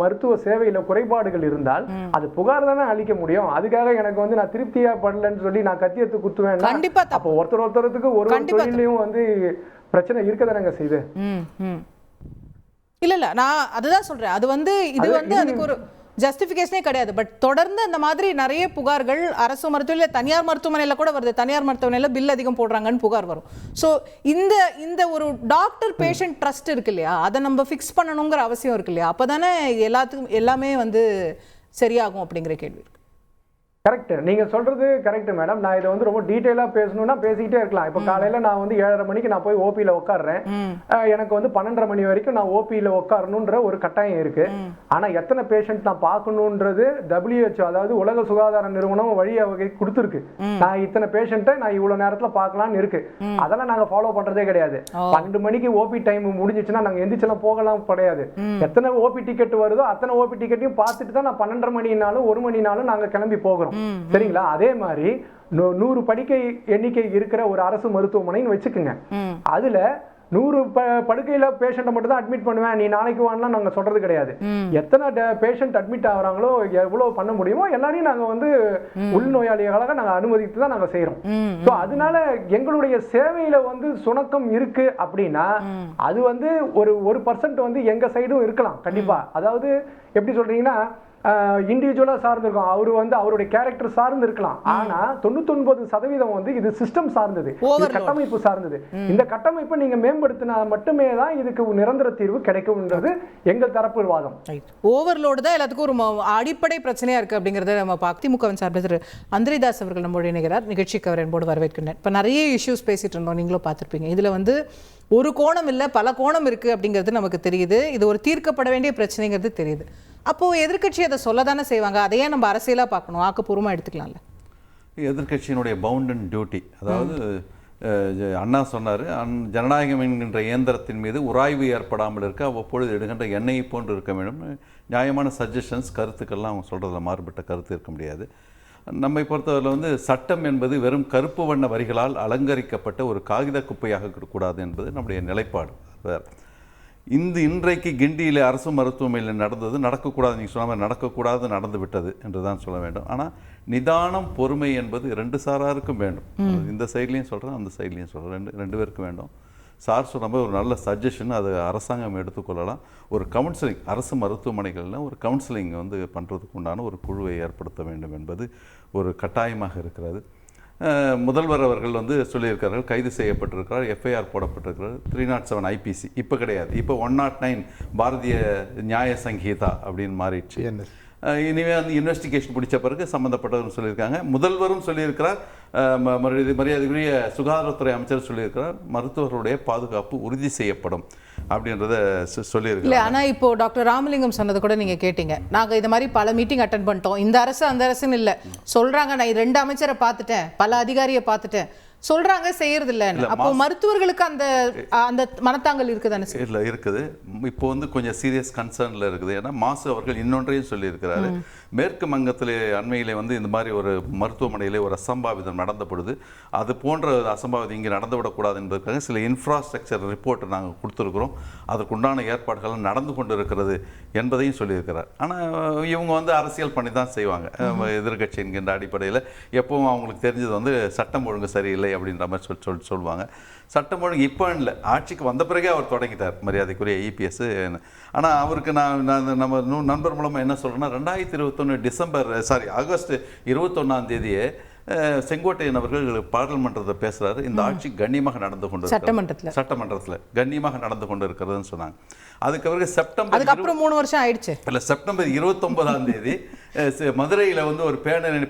மருத்துவ சேவையில குறைபாடுகள் இருந்தால் அது புகார் தானே அளிக்க முடியும். அதுக்காக எனக்கு வந்து நான் திருப்தியா படலன்னு சொல்லி நான் கத்தியத்து குத்துவேன். அப்போ ஒருத்தருக்கு ஒரு தொழிலையும் வந்து பிரச்சனை இருக்கதானங்க செய்யுது. இல்ல நான் அதுதான் சொல்றேன், அது வந்து இது வந்து அதுக்கு ஒரு ஜஸ்டிஃபிகேஷனே கிடையாது. பட் தொடர்ந்து அந்த மாதிரி நிறைய புகார்கள் அரசு மருத்துவமனையில், தனியார் மருத்துவமனையில் கூட வருது. தனியார் மருத்துவமனையில் பில் அதிகம் போடுறாங்கன்னு புகார் வரும். ஸோ இந்த ஒரு டாக்டர் பேஷண்ட் ட்ரஸ்ட் இருக்கு இல்லையா, அதை நம்ம ஃபிக்ஸ் பண்ணணுங்கிற அவசியம் இருக்கு இல்லையா, அப்போ தானே எல்லாமே வந்து சரியாகும் அப்படிங்கிற கேள்வி இருக்கு. கரெக்ட், நீங்க சொல்றது கரெக்ட் மேடம். நான் இதை வந்து ரொம்ப டீட்டெயிலா பேசணும்னா பேசிக்கிட்டே இருக்கலாம். இப்போ காலையில நான் வந்து 7:30 மணிக்கு நான் போய் ஓபியில் உட்காடுறேன், எனக்கு வந்து 12:30 மணி வரைக்கும் நான் ஓபியில் உட்காரணுன்ற ஒரு கட்டாயம் இருக்கு. ஆனா எத்தனை பேஷண்ட் நான் பார்க்கணுன்றது WHO, அதாவது உலக சுகாதார நிறுவனம் வழியை வகை கொடுத்துருக்கு. நான் இத்தனை பேஷண்ட்டை நான் இவ்வளவு நேரத்துல பார்க்கலாம்னு இருக்கு. அதெல்லாம் நாங்க ஃபாலோ பண்றதே கிடையாது. 12 மணிக்கு ஓபி டைம் முடிஞ்சிச்சுன்னா நாங்க எந்திரிச்செல்லாம் போகலாம் கிடையாது. எத்தனை ஓபி டிக்கெட் வருதோ அத்தனை ஓபி டிக்கெட்டையும் பார்த்துட்டு தான் நான் 12:30 மணினாலும் 1 மணினாலும் நாங்க கிளம்பி போகிறோம். சரிங்களா? அதே மாதிரி 100 படுக்கை எண்ணிக்கை இருக்கிற ஒரு அரசு மருத்துவமனைன்னு வச்சுக்கோங்க. அதுல 100 படுக்கையில பேஷண்ட்டை மட்டும் தான் அட்மிட் பண்ணுவேன், நீ நாளைக்கு வாங்கலாம் நாங்க சொல்றது கிடையாது. எத்தனை பேஷண்ட் அட்மிட் ஆகுறாங்களோ எவ்வளவு பண்ண முடியுமோ எல்லாரையும் நாங்க வந்து உள்நோயாளிகளாக நாங்க அனுமதித்து தான் நாங்க செய்யறோம். ஸோ அதனால எங்களுடைய சேவையில வந்து சுணக்கம் இருக்கு அப்படின்னா அது வந்து ஒரு 1% வந்து எங்க சைடும் இருக்கலாம் கண்டிப்பா. அதாவது எப்படி சொல்றீங்கன்னா, இண்டிவிஜுவலாக சார்ந்திருக்கும், அவர் வந்து அவருடைய கேரக்டர் சார்ந்து இருக்கலாம். ஆனா 99% இது சிஸ்டம் சார்ந்தது, கட்டமைப்பு சார்ந்தது. இந்த கட்டமைப்பை நீங்க மேம்படுத்தினா மட்டுமே தான் இதுக்கு நிரந்தர தீர்வு கிடைக்கும்ன்றது எங்கள் தரப்பு வாதம். ஓவர்லோடு தான் எல்லாத்துக்கும் ஒரு அடிப்படை பிரச்சனையா இருக்கு அப்படிங்கறத நம்ம திமுகவின் சார்பில் திரு அந்திரிதாஸ் அவர்கள் நம்மோடு இணைகிறார். நிகழ்ச்சிக்கு அவர் என்போடு வரவேற்கின்றேன். இப்போ நிறைய இஷ்யூஸ் பேசிட்டு இருந்தோம், நீங்களும் பார்த்துருப்பீங்க. இதுல வந்து ஒரு கோணம் இல்லை, பல கோணம் இருக்கு அப்படிங்கிறது நமக்கு தெரியுது. இது ஒரு தீர்க்கப்பட வேண்டிய பிரச்சனைங்கிறது தெரியுது. அப்போ எதிர்க்கட்சி அதை சொல்லதானே செய்வாங்க, அதையே நம்ம அரசியலா பார்க்கணும், ஆக்கப்பூர்வமா எடுத்துக்கலாம்ல. எதிர்க்கட்சியினுடைய பவுண்ட் அண்ட் டியூட்டி, அதாவது அண்ணா சொன்னார், ஜனநாயகம் என்கின்ற இயந்திரத்தின் மீது உராய்வு ஏற்படாமல் இருக்க அவ்வப்பொழுது எடுக்கின்ற எண்ணெயை போன்று இருக்க வேண்டும். நியாயமான சஜஷன்ஸ், கருத்துக்கள்லாம் அவங்க சொல்கிறதுல மாறுபட்ட கருத்து இருக்க முடியாது. நம்மை பொறுத்தவரையில் வந்து சட்டம் என்பது வெறும் கருப்பு வண்ண வரிகளால் அலங்கரிக்கப்பட்ட ஒரு காகித குப்பையாக இருக்கக்கூடாது என்பது நம்முடைய நிலைப்பாடு. இன்றைக்கு கிண்டியில் அரசு மருத்துவமனையில் நடந்தது நடக்கக்கூடாது, நீங்கள் சொன்ன மாதிரி நடக்கக்கூடாது, நடந்து விட்டது என்று தான் சொல்ல வேண்டும். ஆனால் நிதானம், பொறுமை என்பது ரெண்டு சாராருக்கும் வேண்டும். இந்த சைட்லேயும் சொல்கிறேன், அந்த சைட்லேயும் சொல்கிறேன், ரெண்டு பேருக்கும் வேண்டும். சார் சொன்ன மாதிரி ஒரு நல்ல சஜஷன், அது அரசாங்கம் எடுத்துக்கொள்ளலாம். ஒரு கவுன்சிலிங், அரசு மருத்துவமனைகளில் ஒரு கவுன்சிலிங் வந்து பண்ணுறதுக்கு உண்டான ஒரு குழுவை ஏற்படுத்த வேண்டும் என்பது ஒரு கட்டாயமாக இருக்கிறது. முதல்வர் அவர்கள் வந்து சொல்லியிருக்கிறார்கள், கைது செய்யப்பட்டிருக்கிறார், எஃப்ஐஆர் போடப்பட்டிருக்கிறார். 307 ஐபிசி இப்போ கிடையாது, இப்போ 109 பாரதிய நியாய சங்கீதா அப்படின்னு மாறிடுச்சு. இனிமேல் வந்து இன்வெஸ்டிகேஷன் பிடிச்ச பிறகு சம்மந்தப்பட்டவர்கள் சொல்லியிருக்காங்க. முதல்வரும் சொல்லியிருக்கிறார், மரியாதைக்குரிய சுகாதாரத்துறை அமைச்சர் சொல்லியிருக்கிறார், மருத்துவர்களுடைய பாதுகாப்பு உறுதி செய்யப்படும் அப்படின்றத சொல்லியிருக்காங்க. இல்லை, ஆனால் இப்போ டாக்டர் ராமலிங்கம் சொன்னது கூட நீங்கள் கேட்டீங்க. நாங்கள் இது மாதிரி பல மீட்டிங் அட்டன் பண்ணிட்டோம், இந்த அரசு அந்த அரசுன்னு இல்லை சொல்கிறாங்க. நான் 2 அமைச்சரை பார்த்துட்டேன், பல அதிகாரியை பார்த்துட்டேன் சொல்றாங்க, செய்யறது இல்லை. அப்போ மருத்துவர்களுக்கு அந்த அந்த மனத்தாங்கல் இருக்குதானே? இல்லை, இருக்குது. இப்போ வந்து கொஞ்சம் சீரியஸ் கன்சர்ன்ல இருக்குது. ஏன்னா மாசு அவர்கள் இன்னொன்றையும் சொல்லியிருக்கிறாரு. மேற்கு வங்கத்திலே அண்மையிலே வந்து இந்த மாதிரி ஒரு மருத்துவமனையிலே ஒரு அசம்பாவிதம் நடந்த பொழுது அது போன்ற அசம்பாவிதம் இங்கே நடந்துவிடக்கூடாது என்பதற்காக சில இன்ஃப்ராஸ்ட்ரக்சர் ரிப்போர்ட் நாங்கள் கொடுத்துருக்குறோம், அதற்குண்டான ஏற்பாடுகள் நடந்து கொண்டு இருக்கிறது என்பதையும் சொல்லியிருக்கிறார். ஆனால் இவங்க வந்து அரசியல் பண்ணி தான் செய்வாங்க. எதிர்கட்சி என்கின்ற அடிப்படையில் எப்பவும் அவங்களுக்கு தெரிஞ்சது வந்து சட்டம் ஒழுங்கு சரியில்லை அப்படின்ற மாதிரி சொல்லுவாங்க. சட்டம் ஒழுங்கு இப்போ இல்லை, ஆட்சிக்கு வந்த பிறகே அவர் தொடங்கிட்டார், மரியாதைக்குரிய இபிஎஸ். ஆனால் அவருக்கு நான் நம்ம நண்பர் மூலமாக என்ன சொல்கிறேன்னா, 2021 ஆகஸ்ட் 21 செங்கோட்டையன் அவர்கள் பாராளுமன்றத்தில் பேசுகிறாரு, இந்த ஆட்சி கண்ணியமாக நடந்து கொண்டு சட்டமன்றத்தில் கண்ணியமாக நடந்து கொண்டு இருக்கிறதுன்னு சொன்னாங்க. அதுக்கு பிறகு அதுக்கப்புறம் 3 வருஷம் ஆயிடுச்சு. இல்லை, செப்டம்பர் 29 மதுரையில் வந்து ஒரு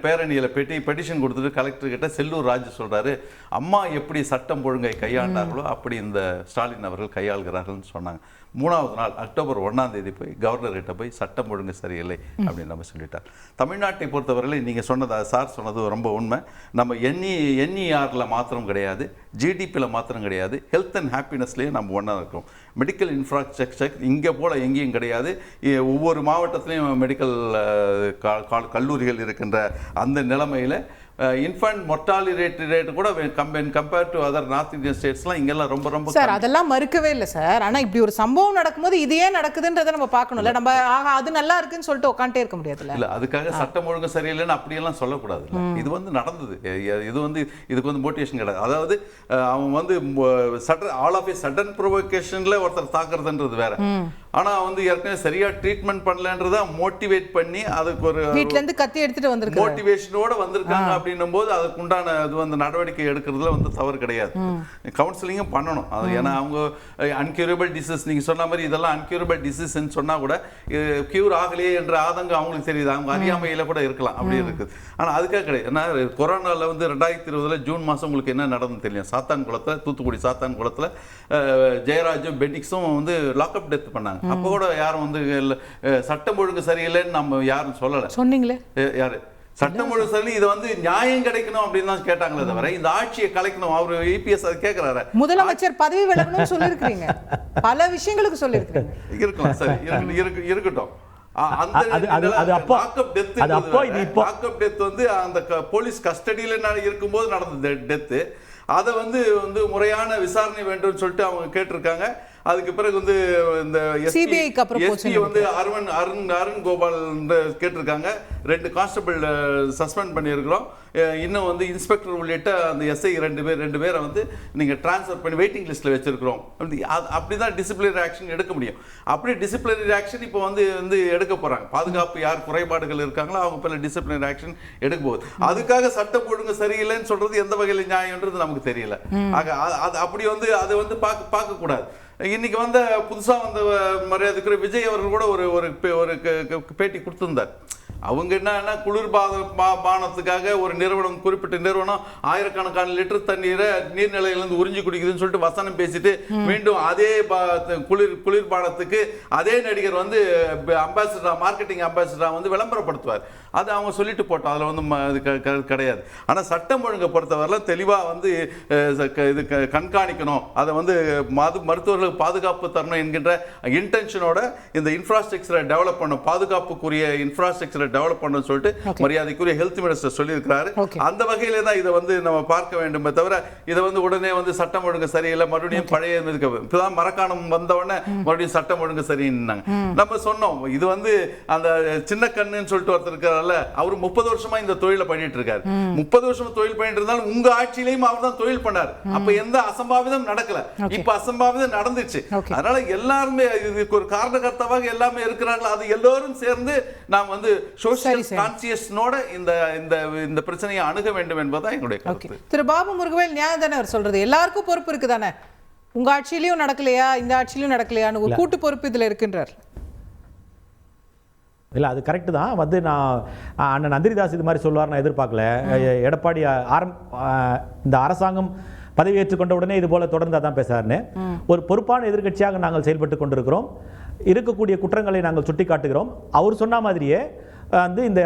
பேரணியில் பெட்டிஷன் கொடுத்துட்டு கலெக்டர் கிட்ட செல்லூர் ராஜு சொல்கிறாரு, அம்மா எப்படி சட்டம் ஒழுங்கை கையாண்டார்களோ அப்படி இந்த ஸ்டாலின் அவர்கள் கையாளுகிறார்கள்னு சொன்னாங்க. 3வது நாள் அக்டோபர் 1 போய் கவர்னர்கிட்ட போய் சட்டம் ஒழுங்கு சரியில்லை அப்படின்னு நம்ம சொல்லிட்டார். தமிழ்நாட்டை பொறுத்தவரையில் நீங்கள் சொன்னது, சார் சொன்னது ரொம்ப உண்மை. நம்ம என்இஆரில் மாத்திரம் கிடையாது, ஜிடிபியில் மாத்திரம் கிடையாது, ஹெல்த் அண்ட் ஹாப்பினஸ்லேயும் நம்ம ஒன்றா இருக்கோம். மெடிக்கல் இன்ஃப்ராஸ்ட்ரக்சர் இங்கே போல் எங்கேயும் கிடையாது. ஒவ்வொரு மாவட்டத்திலையும் மெடிக்கல் கல்லூரிகள் இருக்கின்ற அந்த நிலைமையில் இன்ஃபன்ட் மொர்டாலிட்டி ரேட் கூட compare to other north Indian ஸ்டேட்ஸ்லாம் இங்கெல்லாம் ரொம்ப ரொம்ப சார் அதெல்லாம் மறுக்கவே இல்லை சார். ஆனால் இப்படி ஒரு சம்பவம் நடக்கும்போது இது ஏன் நடக்குதுன்றதை நம்ம பார்க்கணும்ல. நம்ம அது நல்லா இருக்குன்னு சொல்லிட்டு உட்காந்துட்டே இருக்க முடியாதுல்ல. இல்லை, அதுக்காக சட்டம் ஒழுங்கு சரியில்லைன்னு அப்படியெல்லாம் சொல்லக்கூடாது. இது வந்து நடந்தது, இது வந்து இதுக்கு வந்து மோட்டிவேஷன் கிடையாது. அதாவது அவன் வந்து ஆல் ஆஃப் ஏ சடன் ப்ரொவோகேஷனில் ஒருத்தர் தாக்குறதுன்றது வேற. ஆனால் வந்து ஏற்கனவே சரியா ட்ரீட்மெண்ட் பண்ணலன்றத மோட்டிவேட் பண்ணி அதுக்கு ஒரு வீட்டிலேருந்து கத்தி எடுத்துட்டு வந்திருக்கு, மோட்டிவேஷனோட வந்திருக்காங்க அப்படின்னும் போது அதுக்கு உண்டான அது வந்து நடவடிக்கை எடுக்கிறதுல வந்து தவறு கிடையாது. கவுன்சிலிங்கும் பண்ணணும். அது ஏன்னா அவங்க அன்கியூரபிள் டிசீஸ், நீங்கள் சொன்ன மாதிரி இதெல்லாம் அன்கியூரபிள் டிசீஸ்ன்னு சொன்னால் கூட கியூர் ஆகலையே என்ற ஆதங்கம் அவங்களுக்கு தெரியுது, அவங்க அறியாமையில் கூட இருக்கலாம், அப்படி இருக்குது. ஆனால் அதுக்காக கிடையாது. ஏன்னா கொரோனாவில் வந்து 2020 ஜூன் மாதம் உங்களுக்கு என்ன நடந்ததுன்னு தெரியும். சாத்தான்குளத்தில், தூத்துக்குடி சாத்தான்குளத்தில் ஜெயராஜும் பெனிக்ஸும் வந்து லாக்அப் டெத் பண்ணாங்க. அப்போ கூட யாரும் வந்து சட்டம் ஒழுங்கு சரியில்லைன்னு நம்ம யாரும் சொல்லலை. சொன்னீங்களே யாரு சட்டம் ஒழுங்கு சரி, இது வந்து நியாயம் கிடைக்கணும் அப்படின்னு தான் கேட்டாங்களே தவிர இந்த ஆட்சியை கலைக்கணும். அவரு இபிஎஸ் அது கேட்கிறாரு, முதலமைச்சர் பதவி விலகணும்னு சொல்லியிருக்கீங்க, பல விஷயங்களுக்கு சொல்லியிருக்கீங்க. இருக்கலாம், சரி இருக்கட்டும். அந்த போலீஸ் கஸ்டடியில இருக்கும்போது நடந்த டெத்து, அதை வந்து முறையான விசாரணை வேண்டும் சொல்லிட்டு அவங்க கேட்டிருக்காங்க. அதுக்கு பிறகு வந்து இந்த CBI-க்கு அப்புறம் எஸ்பி வந்து அருண் கோபால் கேட்டிருக்காங்க. 2 கான்ஸ்டபிள் சஸ்பெண்ட் பண்ணியிருக்கிறோம். இன்னும் வந்து இன்ஸ்பெக்டர் உள்ளிட்ட அந்த எஸ்ஐ 2 பேரை வந்து நீங்கள் ட்ரான்ஸ்ஃபர் பண்ணி வெயிட்டிங் லிஸ்ட்டில் வச்சிருக்கிறோம். அப்படி தான் டிசிப்ளினரி ஆக்ஷன் எடுக்க முடியும். அப்படி டிசிப்ளினரி ஆக்ஷன் இப்போ வந்து எடுக்க போகிறாங்க. பாதுகாப்பு யார் குறைபாடுகள் இருக்காங்களோ அவங்க பேர் டிசிப்ளினரி ஆக்ஷன் எடுக்க போகுது. அதுக்காக சட்டம் ஒழுங்கு சரியில்லைன்னு சொல்றது எந்த வகையில் நியாயம்ன்றது நமக்கு தெரியல. ஆக அது அப்படி வந்து அதை வந்து பார்க்கக்கூடாது. இன்னைக்கு வந்த புதுசாக வந்த மரியாதைக்குரிய விஜய் அவர்கள் கூட ஒரு பேட்டி கொடுத்திருந்தார். அவங்க என்ன குளிர்பானத்துக்காக ஒரு நிறுவனம், குறிப்பிட்ட நிறுவனம் ஆயிரக்கணக்கான லிட்டர் தண்ணீரை நீர்நிலையிலிருந்து உறிஞ்சி குடிக்குதுன்னு சொல்லிட்டு வசனம் பேசிட்டு மீண்டும் அதே குளிர்பானத்துக்கு அதே நடிகர் வந்து அம்பாசிடரா, மார்க்கெட்டிங் அம்பாசிடரா வந்து விளம்பரப்படுத்துவார். அது அவங்க சொல்லிட்டு போட்டோம், அதில் வந்து கிடையாது. ஆனால் சட்டம் ஒழுங்கை பொறுத்தவரையில் தெளிவாக வந்து இது கண்காணிக்கணும், அதை வந்து மருத்துவர்களுக்கு பாதுகாப்பு தரணும் என்கின்ற இன்டென்ஷனோட இந்த இன்ஃப்ராஸ்ட்ரக்சரை டெவலப் பண்ணும், பாதுகாப்புக்குரிய இன்ஃப்ராஸ்ட்ரக்சரை டெவலப் பண்ணணும்னு சொல்லிட்டு மரியாதைக்குரிய ஹெல்த் மினிஸ்டர் சொல்லியிருக்கிறாரு. அந்த வகையில தான் இதை வந்து நம்ம பார்க்க வேண்டுமே தவிர இதை வந்து உடனே வந்து சட்டம் ஒழுங்கு சரியில்லை மறுபடியும் பழைய இப்பதான் மரக்காணம் வந்த உடனே மறுபடியும் சட்டம் ஒழுங்கு சரின்னாங்க. நம்ம சொன்னோம் இது வந்து அந்த சின்ன கண்ணுன்னு சொல்லிட்டு ஒருத்தர் இருக்காருல்ல, அவர் 30 வருஷமா இந்த தொழிலை பண்ணிட்டு இருக்காரு. 30 வருஷமா தொழில் பண்ணிட்டு இருந்தாலும் உங்க ஆட்சியிலையும் அவர் தான் தொழில் பண்ணாரு. அப்ப எந்த அசம்பாவிதம் நடக்கல, இப்ப அசம்பாவிதம் நடந்துச்சு. அதனால எல்லாருமே இதுக்கு ஒரு காரணகர்த்தாவாக எல்லாமே இருக்கிறார்கள். அது எல்லாரும் சேர்ந்து நாம் வந்து சோஷியல் கான்சியஸ்னோட இந்த பிரச்சனையை அணுக வேண்டும் என்பதுதான் எங்களுடைய கருத்து. திரு பாபு முருகவேல் நியாயம் தானே அவர் சொல்றது? எல்லாருக்கும் பொறுப்பு இருக்கு தானே, உங்க ஆட்சியிலையும் நடக்கலையா இந்த ஆட்சியிலையும் நடக்கலையான்னு ஒரு கூட்டு பொறுப்பு இதுல இருக்கின்றார். இல்லை, அது கரெக்டு தான். வந்து நான் அண்ணன் நந்திரிதாஸ் இது மாதிரி சொல்லுவார் நான் எதிர்பார்க்கல. எடப்பாடி இந்த அரசாங்கம் பதவியேற்றுக் கொண்ட உடனே இது போல தொடர்ந்து அதான் பேசுறாருன்னு. ஒரு பொறுப்பான எதிர்க்கட்சியாக நாங்கள் செயல்பட்டு கொண்டிருக்கிறோம். இருக்கக்கூடிய குற்றங்களை நாங்கள் சுட்டி காட்டுகிறோம். அவர் சொன்ன மாதிரியே வந்து இந்த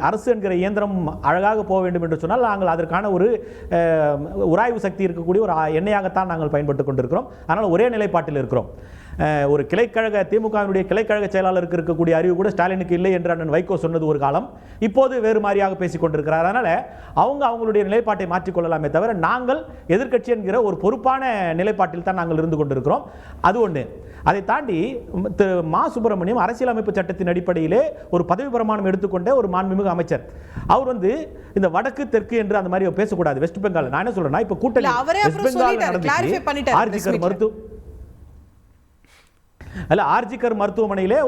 அரசு என்கிற இயந்திரம் அழகாக போக வேண்டும் என்று சொன்னால் நாங்கள் அதற்கான ஒரு உராய்வு சக்தி இருக்கக்கூடிய ஒரு எண்ணெயாகத்தான் நாங்கள் பயன்பட்டு கொண்டிருக்கிறோம். அதனால் ஒரே நிலைப்பாட்டில் இருக்கிறோம். ஒரு கிளைக்கழக திமுகவினுடைய கிளைக்கழக செயலாளருக்கு இருக்கக்கூடிய அறிவு கூட ஸ்டாலினுக்கு இல்லை என்று அண்ணன் வைகோ சொன்னது ஒரு காலம். இப்போது வேறு மாதிரியாக பேசிக் கொண்டிருக்கிறார். அதனால அவங்களுடைய நிலைப்பாட்டை மாற்றிக்கொள்ளலாமே தவிர நாங்கள் எதிர்க்கட்சி என்கிற ஒரு பொறுப்பான நிலைப்பாட்டில் தான் நாங்கள் இருந்து கொண்டிருக்கிறோம். அது ஒன்று. அதை தாண்டி திரு மா சுப்பிரமணியம் அரசியலமைப்பு சட்டத்தின் அடிப்படையிலே ஒரு பதவி பிரமாணம் எடுத்துக்கொண்ட ஒரு மாண்புமிகு அமைச்சர். அவர் வந்து இந்த வடக்கு தெற்கு என்று அந்த மாதிரி பேசக்கூடாது. வெஸ்ட் பெங்கால் நான் என்ன சொல்றேன்னா இப்ப கூட்டணி வெஸ்ட் பெங்கால் ஆர்ஜிகர் மருத்துவமனையிலே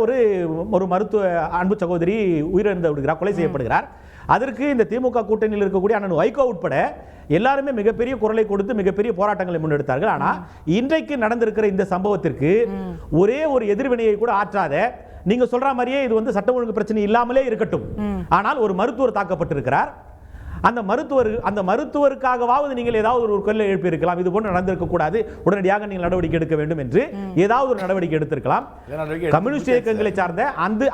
ஒரு மருத்துவ அன்பு சகோதரி உயிரிழந்து விடுகிறார், கொலை செய்யப்படுகிறார். அதற்கு இந்த திமுக கூட்டணியில் இருக்கக்கூடிய அண்ணன் வைகோ உட்பட எல்லாருமே மிகப்பெரிய குரலை கொடுத்து மிகப்பெரிய போராட்டங்களை முன்னெடுத்தார்கள். ஆனா இன்றைக்கு நடந்திருக்கிற இந்த சம்பவத்திற்கு ஒரே ஒரு எதிர்வினையை கூட ஆற்றாத, நீங்க சொல்ற மாதிரியே இது வந்து சட்டம் ஒழுங்கு பிரச்சனை இல்லாமலே இருக்கட்டும், ஆனால் ஒரு மருத்துவர் தாக்கப்பட்டிருக்கிறார். அந்த மருத்துவருக்காகவாவது நீங்கள் ஏதாவது ஒரு குரலை எழுப்பி இருக்கலாம். இது போன்று நடந்திருக்க கூடாது, உடனடியாக நீங்கள் நடவடிக்கை எடுக்க வேண்டும் என்று ஏதாவது ஒரு நடவடிக்கை எடுத்திருக்கலாம். கம்யூனிஸ்ட் இயக்கங்களை சார்ந்த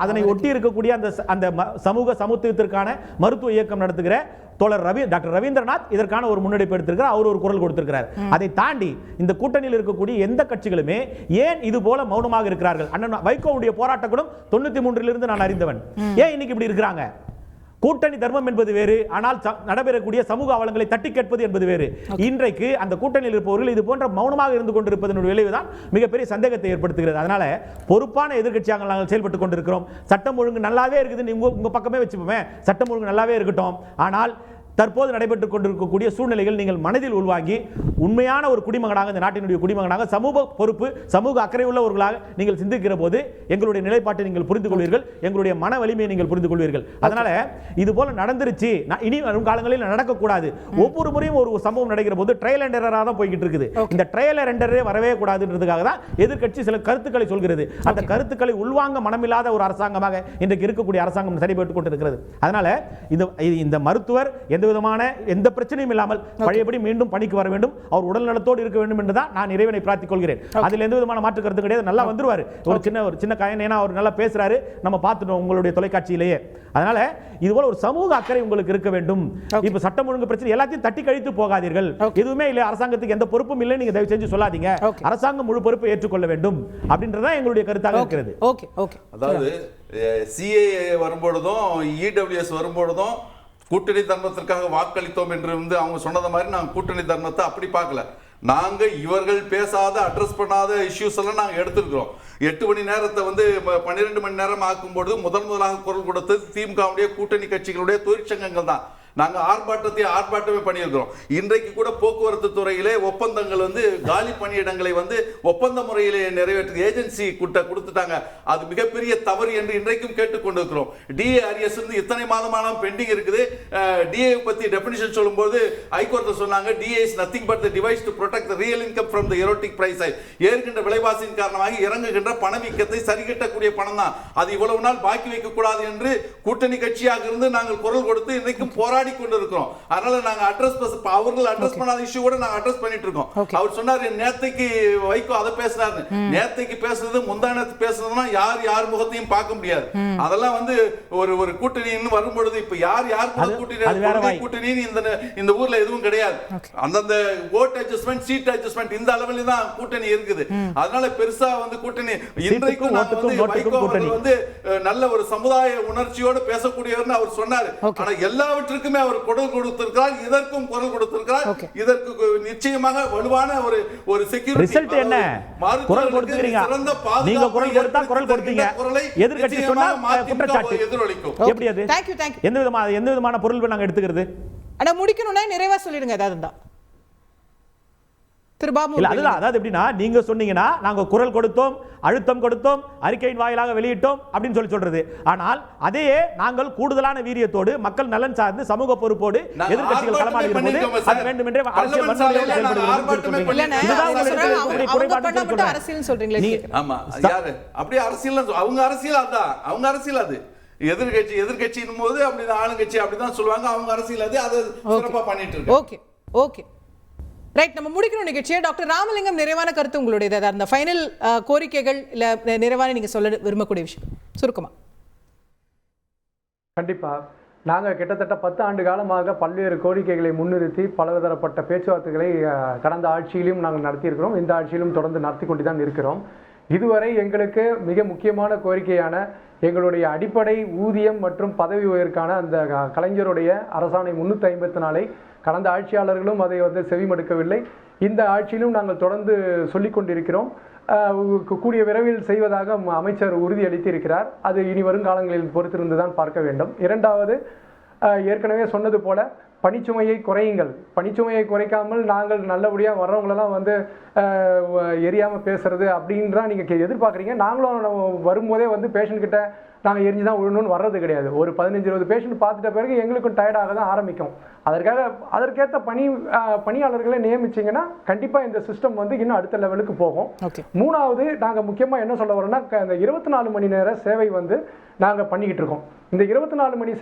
அதனை ஒட்டி இருக்கக்கூடிய அந்த சமூக சமத்துவத்திற்கான மருத்துவ இயக்கம் நடத்துகிற தோழர் டாக்டர் ரவீந்திரநாத் இதற்கான ஒரு முன்னெடுப்பு எடுத்திருக்கிறார். அவர் ஒரு குரல் கொடுத்திருக்கிறார். அதை தாண்டி இந்த கூட்டணியில் இருக்கக்கூடிய எந்த கட்சிகளுமே ஏன் இது போல மௌனமாக இருக்கிறார்கள்? அண்ணன் வைகோவுடைய போராட்ட குணம் 93 நான் அறிந்தவன். ஏன் இன்னைக்கு இப்படி இருக்கிறாங்க? கூட்டணி தர்மம் என்பது வேறு, ஆனால் நடைபெறக்கூடிய சமூக அவலங்களை தட்டி கேட்பது என்பது வேறு. இன்றைக்கு அந்த கூட்டணியில் இருப்பவர்கள் இது போன்ற மௌனமாக இருந்து கொண்டிருப்பதன் விளைவுதான் மிகப்பெரிய சந்தேகத்தை ஏற்படுத்துகிறது. அதனால பொறுப்பான எதிர்க்கட்சியாக நாங்கள் செயல்பட்டு கொண்டிருக்கிறோம். சட்டம் ஒழுங்கு நல்லாவே இருக்குது, உங்க பக்கமே வச்சுப்போமே, சட்டம் ஒழுங்கு நல்லாவே இருக்கட்டும். ஆனால் தற்போது நடைபெற்றுக் கொண்டிருக்கக்கூடிய சூழ்நிலைகள் நீங்கள் மனதில் உள்வாங்கி உண்மையான ஒரு குடிமகனாக, இந்த நாட்டினுடைய குடிமகனாக, சமூக பொறுப்பு சமூக அக்கறை உள்ளவர்களாக நீங்கள் சிந்திக்கிற போது எங்களுடைய நிலைப்பாட்டை நீங்கள் புரிந்து கொள்வீர்கள், எங்களுடைய மன வலிமையை நீங்கள் புரிந்து கொள்வீர்கள். அதனால இது போல நடந்துருச்சு, இனி வரும் காலங்களில் நடக்கக்கூடாது. ஒவ்வொரு முறையும் ஒரு சம்பவம் நடக்கிற போது ட்ரையல் அண்ட் எரராக தான் போய்கிட்டு இருக்குது. இந்த ட்ரையல் அண்ட் எரரே வரவே கூடாதுன்றதுக்காக தான் எதிர்க்கட்சி சில கருத்துக்களை சொல்கிறது. அந்த கருத்துக்களை உள்வாங்க மனமில்லாத ஒரு அரசாங்கமாக இன்றைக்கு இருக்கக்கூடிய அரசாங்கம் செயல்பட்டுக் கொண்டிருக்கிறது. அதனால இந்த மருத்துவர் எந்த பிரச்சனையும் இல்லாமல் பழையபடி மீண்டும் பணிக்கு வர வேண்டும், அவர் உடல் நலத்தோடு இருக்க வேண்டும் என்றுதான் நான் இறைவனை பிரார்த்திக் கொள்கிறேன். அதில் எந்த விதமான மாற்று கருத்து கிடையாது. நல்லா வந்துருவாரு, ஒரு சின்ன காயம், ஏன்னா அவர் நல்லா பேசுறாரு, நம்ம பார்த்துட்டோம் உங்களுடைய தொலைக்காட்சியிலேயே. அதனால இது போல ஒரு சமூக அக்கறை உங்களுக்கு இருக்க வேண்டும். இப்ப சட்டம் ஒழுங்கு பிரச்சனை எல்லாத்தையும் தட்டி கழித்து போகாதீர்கள். எதுவுமே இல்லை, அரசாங்கத்துக்கு எந்த பொறுப்பும் இல்லை, நீங்க தயவு செஞ்சு சொல்லாதீங்க. அரசாங்கம் முழு பொறுப்பை ஏற்றுக்கொள்ள வேண்டும் அப்படின்றதான் எங்களுடைய கருத்தாக இருக்கிறது. அதாவது சிஏஏ வரும்பொழுதும் இடபிள்யூஎஸ் வரும்பொழுதும் கூட்டணி தர்மத்திற்காக வாக்களித்தோம் என்று அவங்க சொன்னது மாதிரி நாங்கள் கூட்டணி தர்மத்தை அப்படி பார்க்கல. நாங்க இவர்கள் பேசாத அட்ரஸ் பண்ணாத இஷ்யூஸ் எல்லாம் நாங்க எடுத்திருக்கிறோம். 8 மணி நேரத்தை வந்து 12 மணி நேரம் ஆக்கும்போது முதலாக குரல் கொடுத்தது திமுகவுடைய கூட்டணி கட்சிகளுடைய தொழிற்சங்கங்கள் தான். நாங்க ஆர்ப்பாட்டமே பண்ணியிருக்கிறோம். இன்றைக்கு கூட போக்குவரத்து துறையிலே ஒப்பந்தங்கள் வந்து காலி பணியிடங்களை வந்து ஒப்பந்த முறையிலே நிறைவேற்று ஏஜென்சி கொடுத்துட்டாங்க. அது மிகப்பெரிய தவறு என்று இன்றைக்கும் கேட்டுக்கொண்டிருக்கிறோம். டிஏ அரியஸ் வந்து இத்தனை மாதமான பெண்டிங் இருக்குது. டிஏ பத்தி டெபினிஷன் சொல்லும்போது ஹைகோர்ட் சொன்னாங்க DA is nothing but the device to protect the real income from the erotic price. ஏற்கின்ற விலைவாசியின் காரணமாக இறங்குகின்ற பணவீக்கத்தை சரிகட்டக்கூடிய பணம் தான். அது இவ்வளவு நாள் பாக்கி வைக்க கூடாது என்று கூட்டணி கட்சியாக இருந்து நாங்கள் குரல் கொடுத்து இன்றைக்கும் போராடி கொண்டிருக்கிறோம். அதனால நாங்க அவர்கள் அட்ரஸ் பண்ணாத இஷ்யூ கூட நாங்க அட்ரஸ் பண்ணிட்டு இருக்கோம். அவர் சொன்னாரு நேத்தைக்கு வைகோ அதை பேசினாரு. நேத்தைக்கு பேசுறது முந்தானத்து பேசுறதுனா யார் முகத்தையும் பார்க்க முடியாது. அதெல்லாம் வந்து ஒரு கூட்டணி வரும்பொழுது இப்ப யார் கூட்டணி இந்த ஊர்ல எதுவும் கிடையாது. அந்தந்த ஓட் அட்ஜஸ்ட்மெண்ட் சீட் அட்ஜஸ்ட்மெண்ட் இந்த அளவில் தான் கூட்டணி இருக்குது. அதனால பெருசா வந்து கூட்டணி இன்றைக்கும் வைகோ அவர்கள் வந்து நல்ல ஒரு சமுதாய உணர்ச்சியோடு பேசக்கூடியவர் அவர் சொன்னாரு. ஆனா எல்லாவற்றுக்கும் அவர் குரல் கொடுத்திருக்கிறார். இதற்கும் குரல் கொடுத்திருக்கிறார். இதற்கு நிச்சயமாக வலுவான ஒரு செக்யூரிட்டி. ரிசல்ட் என்ன? குரல் கொடுத்தீங்க. நீங்க குரல் கொடுத்தா குரல் கொடுத்தீங்க. எதிர்க்கட்சி சொன்னா குற்றச்சாட்டு எதிரொலிக்கும். எப்படி அது? எந்த விதமான பொருள் நாங்க எடுத்துக்கிறது? அட முடிக்கணும்னா நிறைவா சொல்லிடுங்க. ஏதாவது இருந்தா அதாவது எப்படின்னா நீங்க சொன்னீங்கன்னா நாங்க குரல் கொடுத்தோம், அழுத்தம் கொடுத்தோம், அறிக்கையின் வாயிலாக வெளியிட்டோம் அப்படின்னு சொல்றது. ஆனால் அதையே நாங்கள் கூடுதலான வீரியத்தோடு மக்கள் நலன் சார்ந்து சமூக பொறுப்போடு எதிர்க்கட்சிகள் களமாடி இருக்கும்போது அது வேண்டுமென்றே அரசியல் வன்முறையோடு அரசியல் சொல்றீங்களே. ஆமா யாரு அப்படியே அரசியல் அவங்க அரசியல் அதான் அவங்க அரசியல். அது எதிர்க்கட்சியின் போது அப்படி ஆளுங்கட்சி அப்படிதான் சொல்லுவாங்க. அவங்க அரசியல் அதை சிறப்பா பண்ணிட்டு இருக்கு. Okay okay right. நம்ம முடிக்கணும் நிகழ்ச்சியை. டாக்டர் ராமலிங்கம், நிறைவான கருத்து உங்களுடைய அந்த ஃபைனல் கோரிக்கைகள் இல்ல நிறைவான நீங்க சொல்ல விரும்பக்கூடிய விஷயம் சுருக்கமா. கண்டிப்பா நாங்கள் கிட்டத்தட்ட 10 ஆண்டு காலமாக பல்வேறு கோரிக்கைகளை முன்னிறுத்தி பலதரப்பட்ட பேச்சுவார்த்தைகளை கடந்த ஆட்சியிலும் நாங்கள் நடத்தியிருக்கிறோம். இந்த ஆட்சியிலும் தொடர்ந்து நடத்தி கொண்டு தான் இருக்கிறோம். இதுவரை எங்களுக்கு மிக முக்கியமான கோரிக்கையான எங்களுடைய அடிப்படை ஊதியம் மற்றும் பதவி உயர்வுக்கான அந்த கலைஞருடைய அரசாணை 354 கடந்த ஆட்சியாளர்களும் அதை வந்து செவிமடுக்கவில்லை. இந்த ஆட்சியிலும் நாங்கள் தொடர்ந்து சொல்லிக் கொண்டிருக்கிறோம். கூடிய விரைவில் செய்வதாக அமைச்சர் உறுதியளித்திருக்கிறார். அது இனி வருங்காலங்களில் பொறுத்திருந்து தான் பார்க்க வேண்டும். இரண்டாவது, ஏற்கனவே சொன்னது போல பணிச்சுமையை குறையுங்கள். பணிச்சுமையை குறைக்காமல் நாங்கள் நல்லபடியாக வர்றவங்களெல்லாம் வந்து எரியாமல் பேசுறது அப்படின்றான் நீங்கள் எதிர்பார்க்குறீங்க. நாங்களும் வரும்போதே வந்து பேஷண்ட்கிட்ட நாங்கள் எரிஞ்சு தான் விழணும்னு வர்றது கிடையாது. ஒரு 15-20 பேஷண்ட் பார்த்துட்ட பிறகு எங்களுக்கும் டயர்டாக தான் ஆரம்பிக்கும். அதற்கேற்ற பணியாளர்களை நியமிச்சிங்கன்னா கண்டிப்பாக இந்த சிஸ்டம் வந்து இன்னும் அடுத்த லெவலுக்கு போகும். மூணாவது, நாங்கள் முக்கியமாக என்ன சொல்ல வரோம்னா, இந்த 24 மணி நேர சேவை வந்து நாங்கள் பண்ணிக்கிட்டு இருக்கோம். இந்த 24 மணி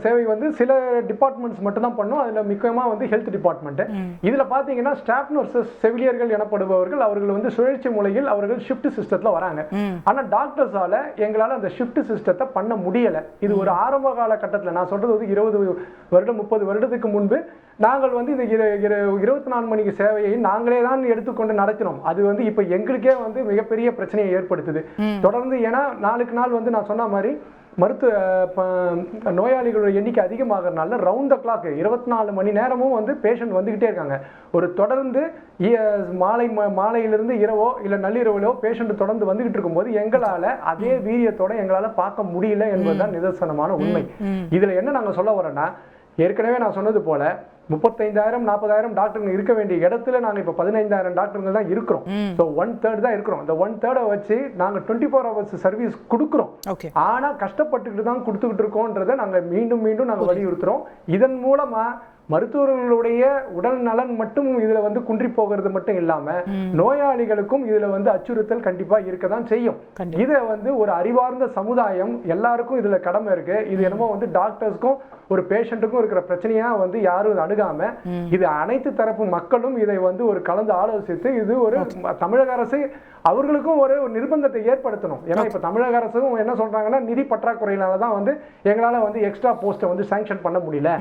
சேவை வந்து சில டிபார்ட்மெண்ட்ஸ் மட்டும்தான் பண்ணும். அதில் முக்கியமாக வந்து ஹெல்த் டிபார்ட்மெண்ட்டு. இதில் பார்த்தீங்கன்னா ஸ்டாஃப் நர்சஸ் செவிலியர்கள் எனப்படுபவர்கள் அவர்கள் வந்து சுழற்சி முறையில் அவர்கள் ஷிஃப்ட் சிஸ்டத்தில் வராங்க. ஆனால் டாக்டர்ஸால் எங்களால் அந்த ஷிஃப்ட் சிஸ்டத்தை பண்ண முடியலை. இது ஒரு ஆரம்ப கால கட்டத்தில், நான் சொல்கிறது வந்து 20 வருடம் 30 வருடத்துக்கு முன்பு நாங்கள் வந்து இந்த 24 மணிக்கு சேவையை நாங்களே தான் எடுத்துக்கொண்டு நடத்தினோம். அது வந்து இப்போ எங்களுக்கே வந்து மிகப்பெரிய பிரச்சனையை ஏற்படுத்துது தொடர்ந்து. ஏன்னா நாளுக்கு நாள் வந்து நான் சொன்ன மாதிரி நோயாளிகளோட எண்ணிக்கை அதிகமாகறதுனால ரவுண்ட் த கிளாக் 24 மணி நேரமும் வந்து பேஷண்ட் வந்துகிட்டே இருக்காங்க. ஒரு தொடர்ந்து மாலையிலிருந்து இரவோ இல்லை நள்ளிரவிலோ பேஷண்ட் தொடர்ந்து வந்துகிட்டு இருக்கும்போது எங்களால் அதே வீரியத்தோட எங்களால் பார்க்க முடியல என்பதுதான் நிதர்சனமான உண்மை. இதில் என்ன நாங்கள் சொல்ல வரோன்னா, ஏற்கனவே நான் சொன்னது போல 35,000-40,000 டாக்டர்கள் இருக்க வேண்டிய இடத்துல நாங்கள் இப்போ 15,000 டாக்டர்கள் தான் இருக்கிறோம். ஸோ 1/3 தான் இருக்கிறோம். இந்த 1/3 வச்சு நாங்கள் 24 hours சர்வீஸ் கொடுக்குறோம். ஆனால் கஷ்டப்பட்டுக்கிட்டு தான் கொடுத்துக்கிட்டு இருக்கோன்றதை நாங்கள் மீண்டும் நாங்கள் வலியுறுத்துறோம். இதன் மூலமாக மருத்துவர்களுடைய உடல் நலன் மட்டும் இதுல வந்து குன்றி போகிறது மட்டும் இல்லாம நோயாளிகளுக்கும் இதுல வந்து அச்சுறுத்தல் கண்டிப்பா இருக்கதான் செய்யும். இதை வந்து ஒரு அறிவார்ந்த சமுதாயம் எல்லாருக்கும் இதுல கடமை இருக்கு. இது என்னமோ வந்து டாக்டர்ஸ்க்கும் ஒரு பேஷண்ட்டுக்கும் இருக்கிற பிரச்சனையா வந்து யாரும் அணுகாம இது அனைத்து தரப்பு மக்களும் இதை வந்து ஒரு கலந்து ஆலோசித்து இது ஒரு தமிழக அரசு அவர்களுக்கும் ஒரு நிர்பந்தத்தை ஏற்படுத்தணும். ஏன்னா இப்ப தமிழக அரசும் என்ன சொல்றாங்கன்னா, நிதி பற்றாக்குறையினாலதான் வந்து எங்களால வந்து எக்ஸ்ட்ரா போஸ்ட்டை வந்து சாங்ஷன் பண்ண முடியல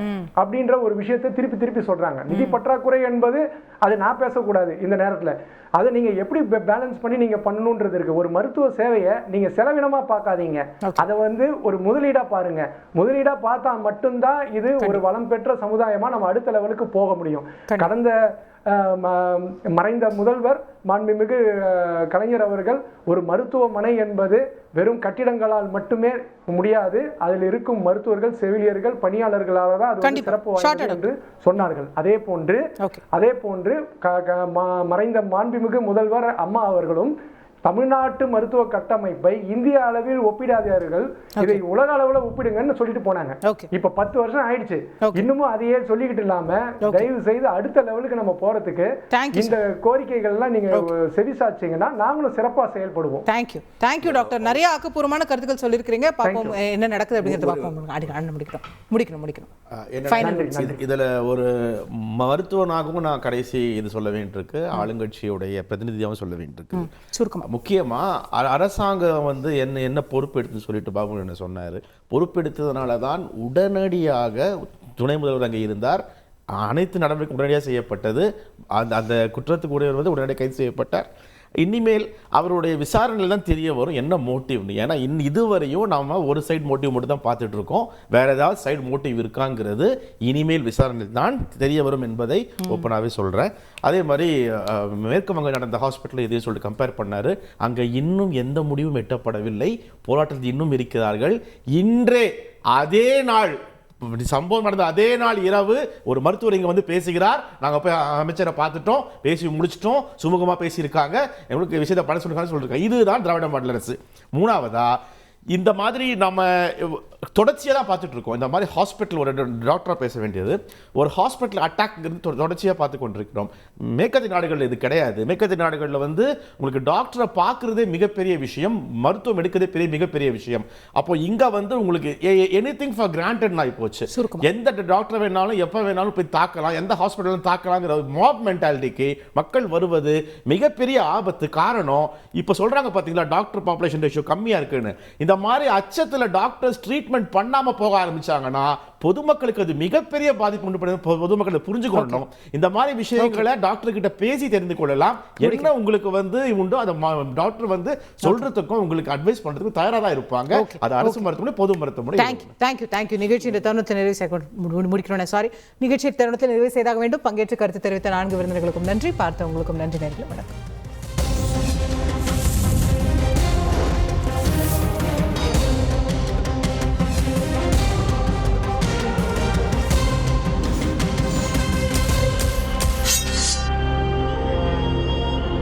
அப்படின்ற ஒரு விஷயத்தை திருப்பி சொல்றாங்க. நிதி பற்றாக்குறை என்பது அது நான் பேசக்கூடாது இந்த நேரத்துல. அதை நீங்க எப்படி பேலன்ஸ் பண்ணி நீங்க பண்ணணும்ன்றது இருக்கு. ஒரு மருத்துவ சேவையை நீங்க செலவினமா பார்க்காதீங்க, அதை வந்து ஒரு முதலீடா பாருங்க. முதலீடா பார்த்தா மட்டும்தான் இது ஒரு வளம் பெற்ற சமுதாயமா நம்ம அடுத்த லெவலுக்கு போக முடியும். கடந்த மறைந்த முதல்வர் மாண்புமிகு கலைஞர் அவர்கள் ஒரு மருத்துவமனை என்பது வெறும் கட்டிடங்களால் மட்டுமே முடியாது, அதில் இருக்கும் மருத்துவர்கள், செவிலியர்கள், பணியாளர்களால் தான் அது சிறப்பு வாய்ந்தது என்று சொன்னார்கள். அதே போன்று மறைந்த மாண்புமிகு முதல்வர் அம்மா அவர்களும் தமிழ்நாட்டு மருத்துவ கட்டமைப்பை இந்திய அளவில் ஒப்பிடாதீர்கள், இதை உலக அளவில் ஒப்பிடுங்கன்னு சொல்லிட்டு போனாங்க. இப்ப 10 வருஷம் ஆயிடுச்சு, இன்னமும் அதையே சொல்லிக்கிட்டு இல்லாம தயவு செய்து அடுத்த லெவலுக்கு நம்ம போறதுக்கு இந்த கோரிக்கைகள் எல்லாம் நீங்க செவிசாச்சீங்கன்னா நாங்களும் சிறப்பா செயல்படுவோம். Thank you doctor. நிறைய ஆக்கப்பூர்வமான கருத்துக்கள் சொல்லியிருக்கிறீங்க. பாப்போம் என்ன நடக்குது அப்படிங்கிறது பார்ப்போம். முடிக்கணும். இதுல ஒரு மருத்துவனாகவும் நான் கடைசி இது சொல்ல வேண்டியிருக்கு, ஆளுங்கட்சியுடைய பிரதிநிதியாகவும் சொல்ல வேண்டியிருக்கு. சுருக்கமா முக்கியமா அரசாங்கம் வந்து என்ன பொறுப்பெடுத்து சொல்லிட்டு பாபு என்ன சொன்னாரு, பொறுப்பெடுத்ததுனால தான் உடனடியாக துணை முதல்வர் அங்கே இருந்தார், அனைத்து நடவடிக்கை உடனடியாக செய்யப்பட்டது, அந்த குற்றத்துக்கு உடையவர் உடனடியாக கைது செய்யப்பட்டார். இனிமேல் அவருடைய விசாரணையில் தான் தெரிய வரும் என்ன மோட்டிவ்னு. ஏன்னா இதுவரையும் நாம் ஒரு சைடு மோட்டிவ் மட்டும் தான் பார்த்துட்டு இருக்கோம், வேற ஏதாவது சைடு மோட்டிவ் இருக்காங்கிறது இனிமேல் விசாரணையில் தான் தெரிய வரும் என்பதை ஓப்பனாகவே சொல்கிறேன். அதே மாதிரி மேற்கு வங்க நடந்த ஹாஸ்பிட்டல் இதையும் சொல்லிட்டு கம்பேர் பண்ணார். அங்கே இன்னும் எந்த முடிவும் எட்டப்படவில்லை, போராட்டத்தில் இன்னும் இருக்கிறார்கள். இன்றே அதே நாள் சம்பவம் நடந்த அதே நாள் இரவு ஒரு மருத்துவர் இங்க வந்து பேசுகிறார், நாங்க போய் அமைச்சரை பார்த்துட்டோம், பேசி முடிச்சிட்டோம், சுமூகமா பேசியிருக்காங்க, எங்களுக்கு விஷயத்தை பண்ண சொல்லிருக்காங்க. இதுதான் திராவிட மாடல் அரசு. மூணாவதா இந்த மாதிரி நம்ம தொடர்ச்சியாக தான் பார்த்துட்டு இருக்கோம். இந்த மாதிரி ஹாஸ்பிட்டல் ஒரு டாக்டராக பேச வேண்டியது, ஒரு ஹாஸ்பிட்டல் அட்டாக்ங்கிறது தொடர்ச்சியாக பார்த்து கொண்டிருக்கிறோம். மேற்கத்திய நாடுகளில் இது கிடையாது. மேற்கத்திய நாடுகளில் வந்து உங்களுக்கு டாக்டரை பார்க்குறதே மிகப்பெரிய விஷயம், மருத்துவம் எடுக்கிறதே மிகப்பெரிய விஷயம். அப்போ இங்கே வந்து உங்களுக்கு எனிதிங் ஃபார் கிராண்டட் ஆகி போச்சு. எந்த டாக்டர் வேணாலும் எப்போ வேணாலும் போய் தாக்கலாம், எந்த ஹாஸ்பிட்டலும் தாக்கலாங்கிற மாப் மென்டாலிட்டிக்கு மக்கள் வருவது மிகப்பெரிய ஆபத்து. காரணம் இப்போ சொல்கிறாங்க பார்த்தீங்களா, டாக்டர் பாப்புலேஷன் ரேஷியோ கம்மியாக இருக்குன்னு. இந்த மாதிரி அச்சத்தில் டாக்டர்ஸ் ட்ரீட்மெண்ட் பண்ணாம போக ஆரம்பிச்சாங்கன்னா பொதுமக்களுக்கு அது மிகப்பெரிய பாதிப்பு உண்டு பண்ணும். பொதுமக்களை புரிஞ்சுக்கொள்ளணும். இந்த மாதிரி விஷயங்களை டாக்டர் கிட்ட பேசி தெரிந்து கொள்ளலாம். என்ன உங்களுக்கு வந்து உண்டோ அதை டாக்டர் வந்து சொல்றதுக்கும் உங்களுக்கு அட்வைஸ் பண்றதுக்கும் தயாரா தான் இருப்பாங்க. அது அரசு மருத்துவமனை, பொது மருத்துவமனை. தேங்க்யூ. நிகழ்ச்சியின் தருணத்தில் முடிக்கிறோம். சாரி, நிகழ்ச்சியின் தருணத்தில் நிறைவு செய்தாக வேண்டும். பங்கேற்று கருத்து தெரிவித்த 4 விருந்தினர்களுக்கும் நன்றி, பார்த்தவங்களுக்கும் நன்றி. நேயர்களே வணக்கம்.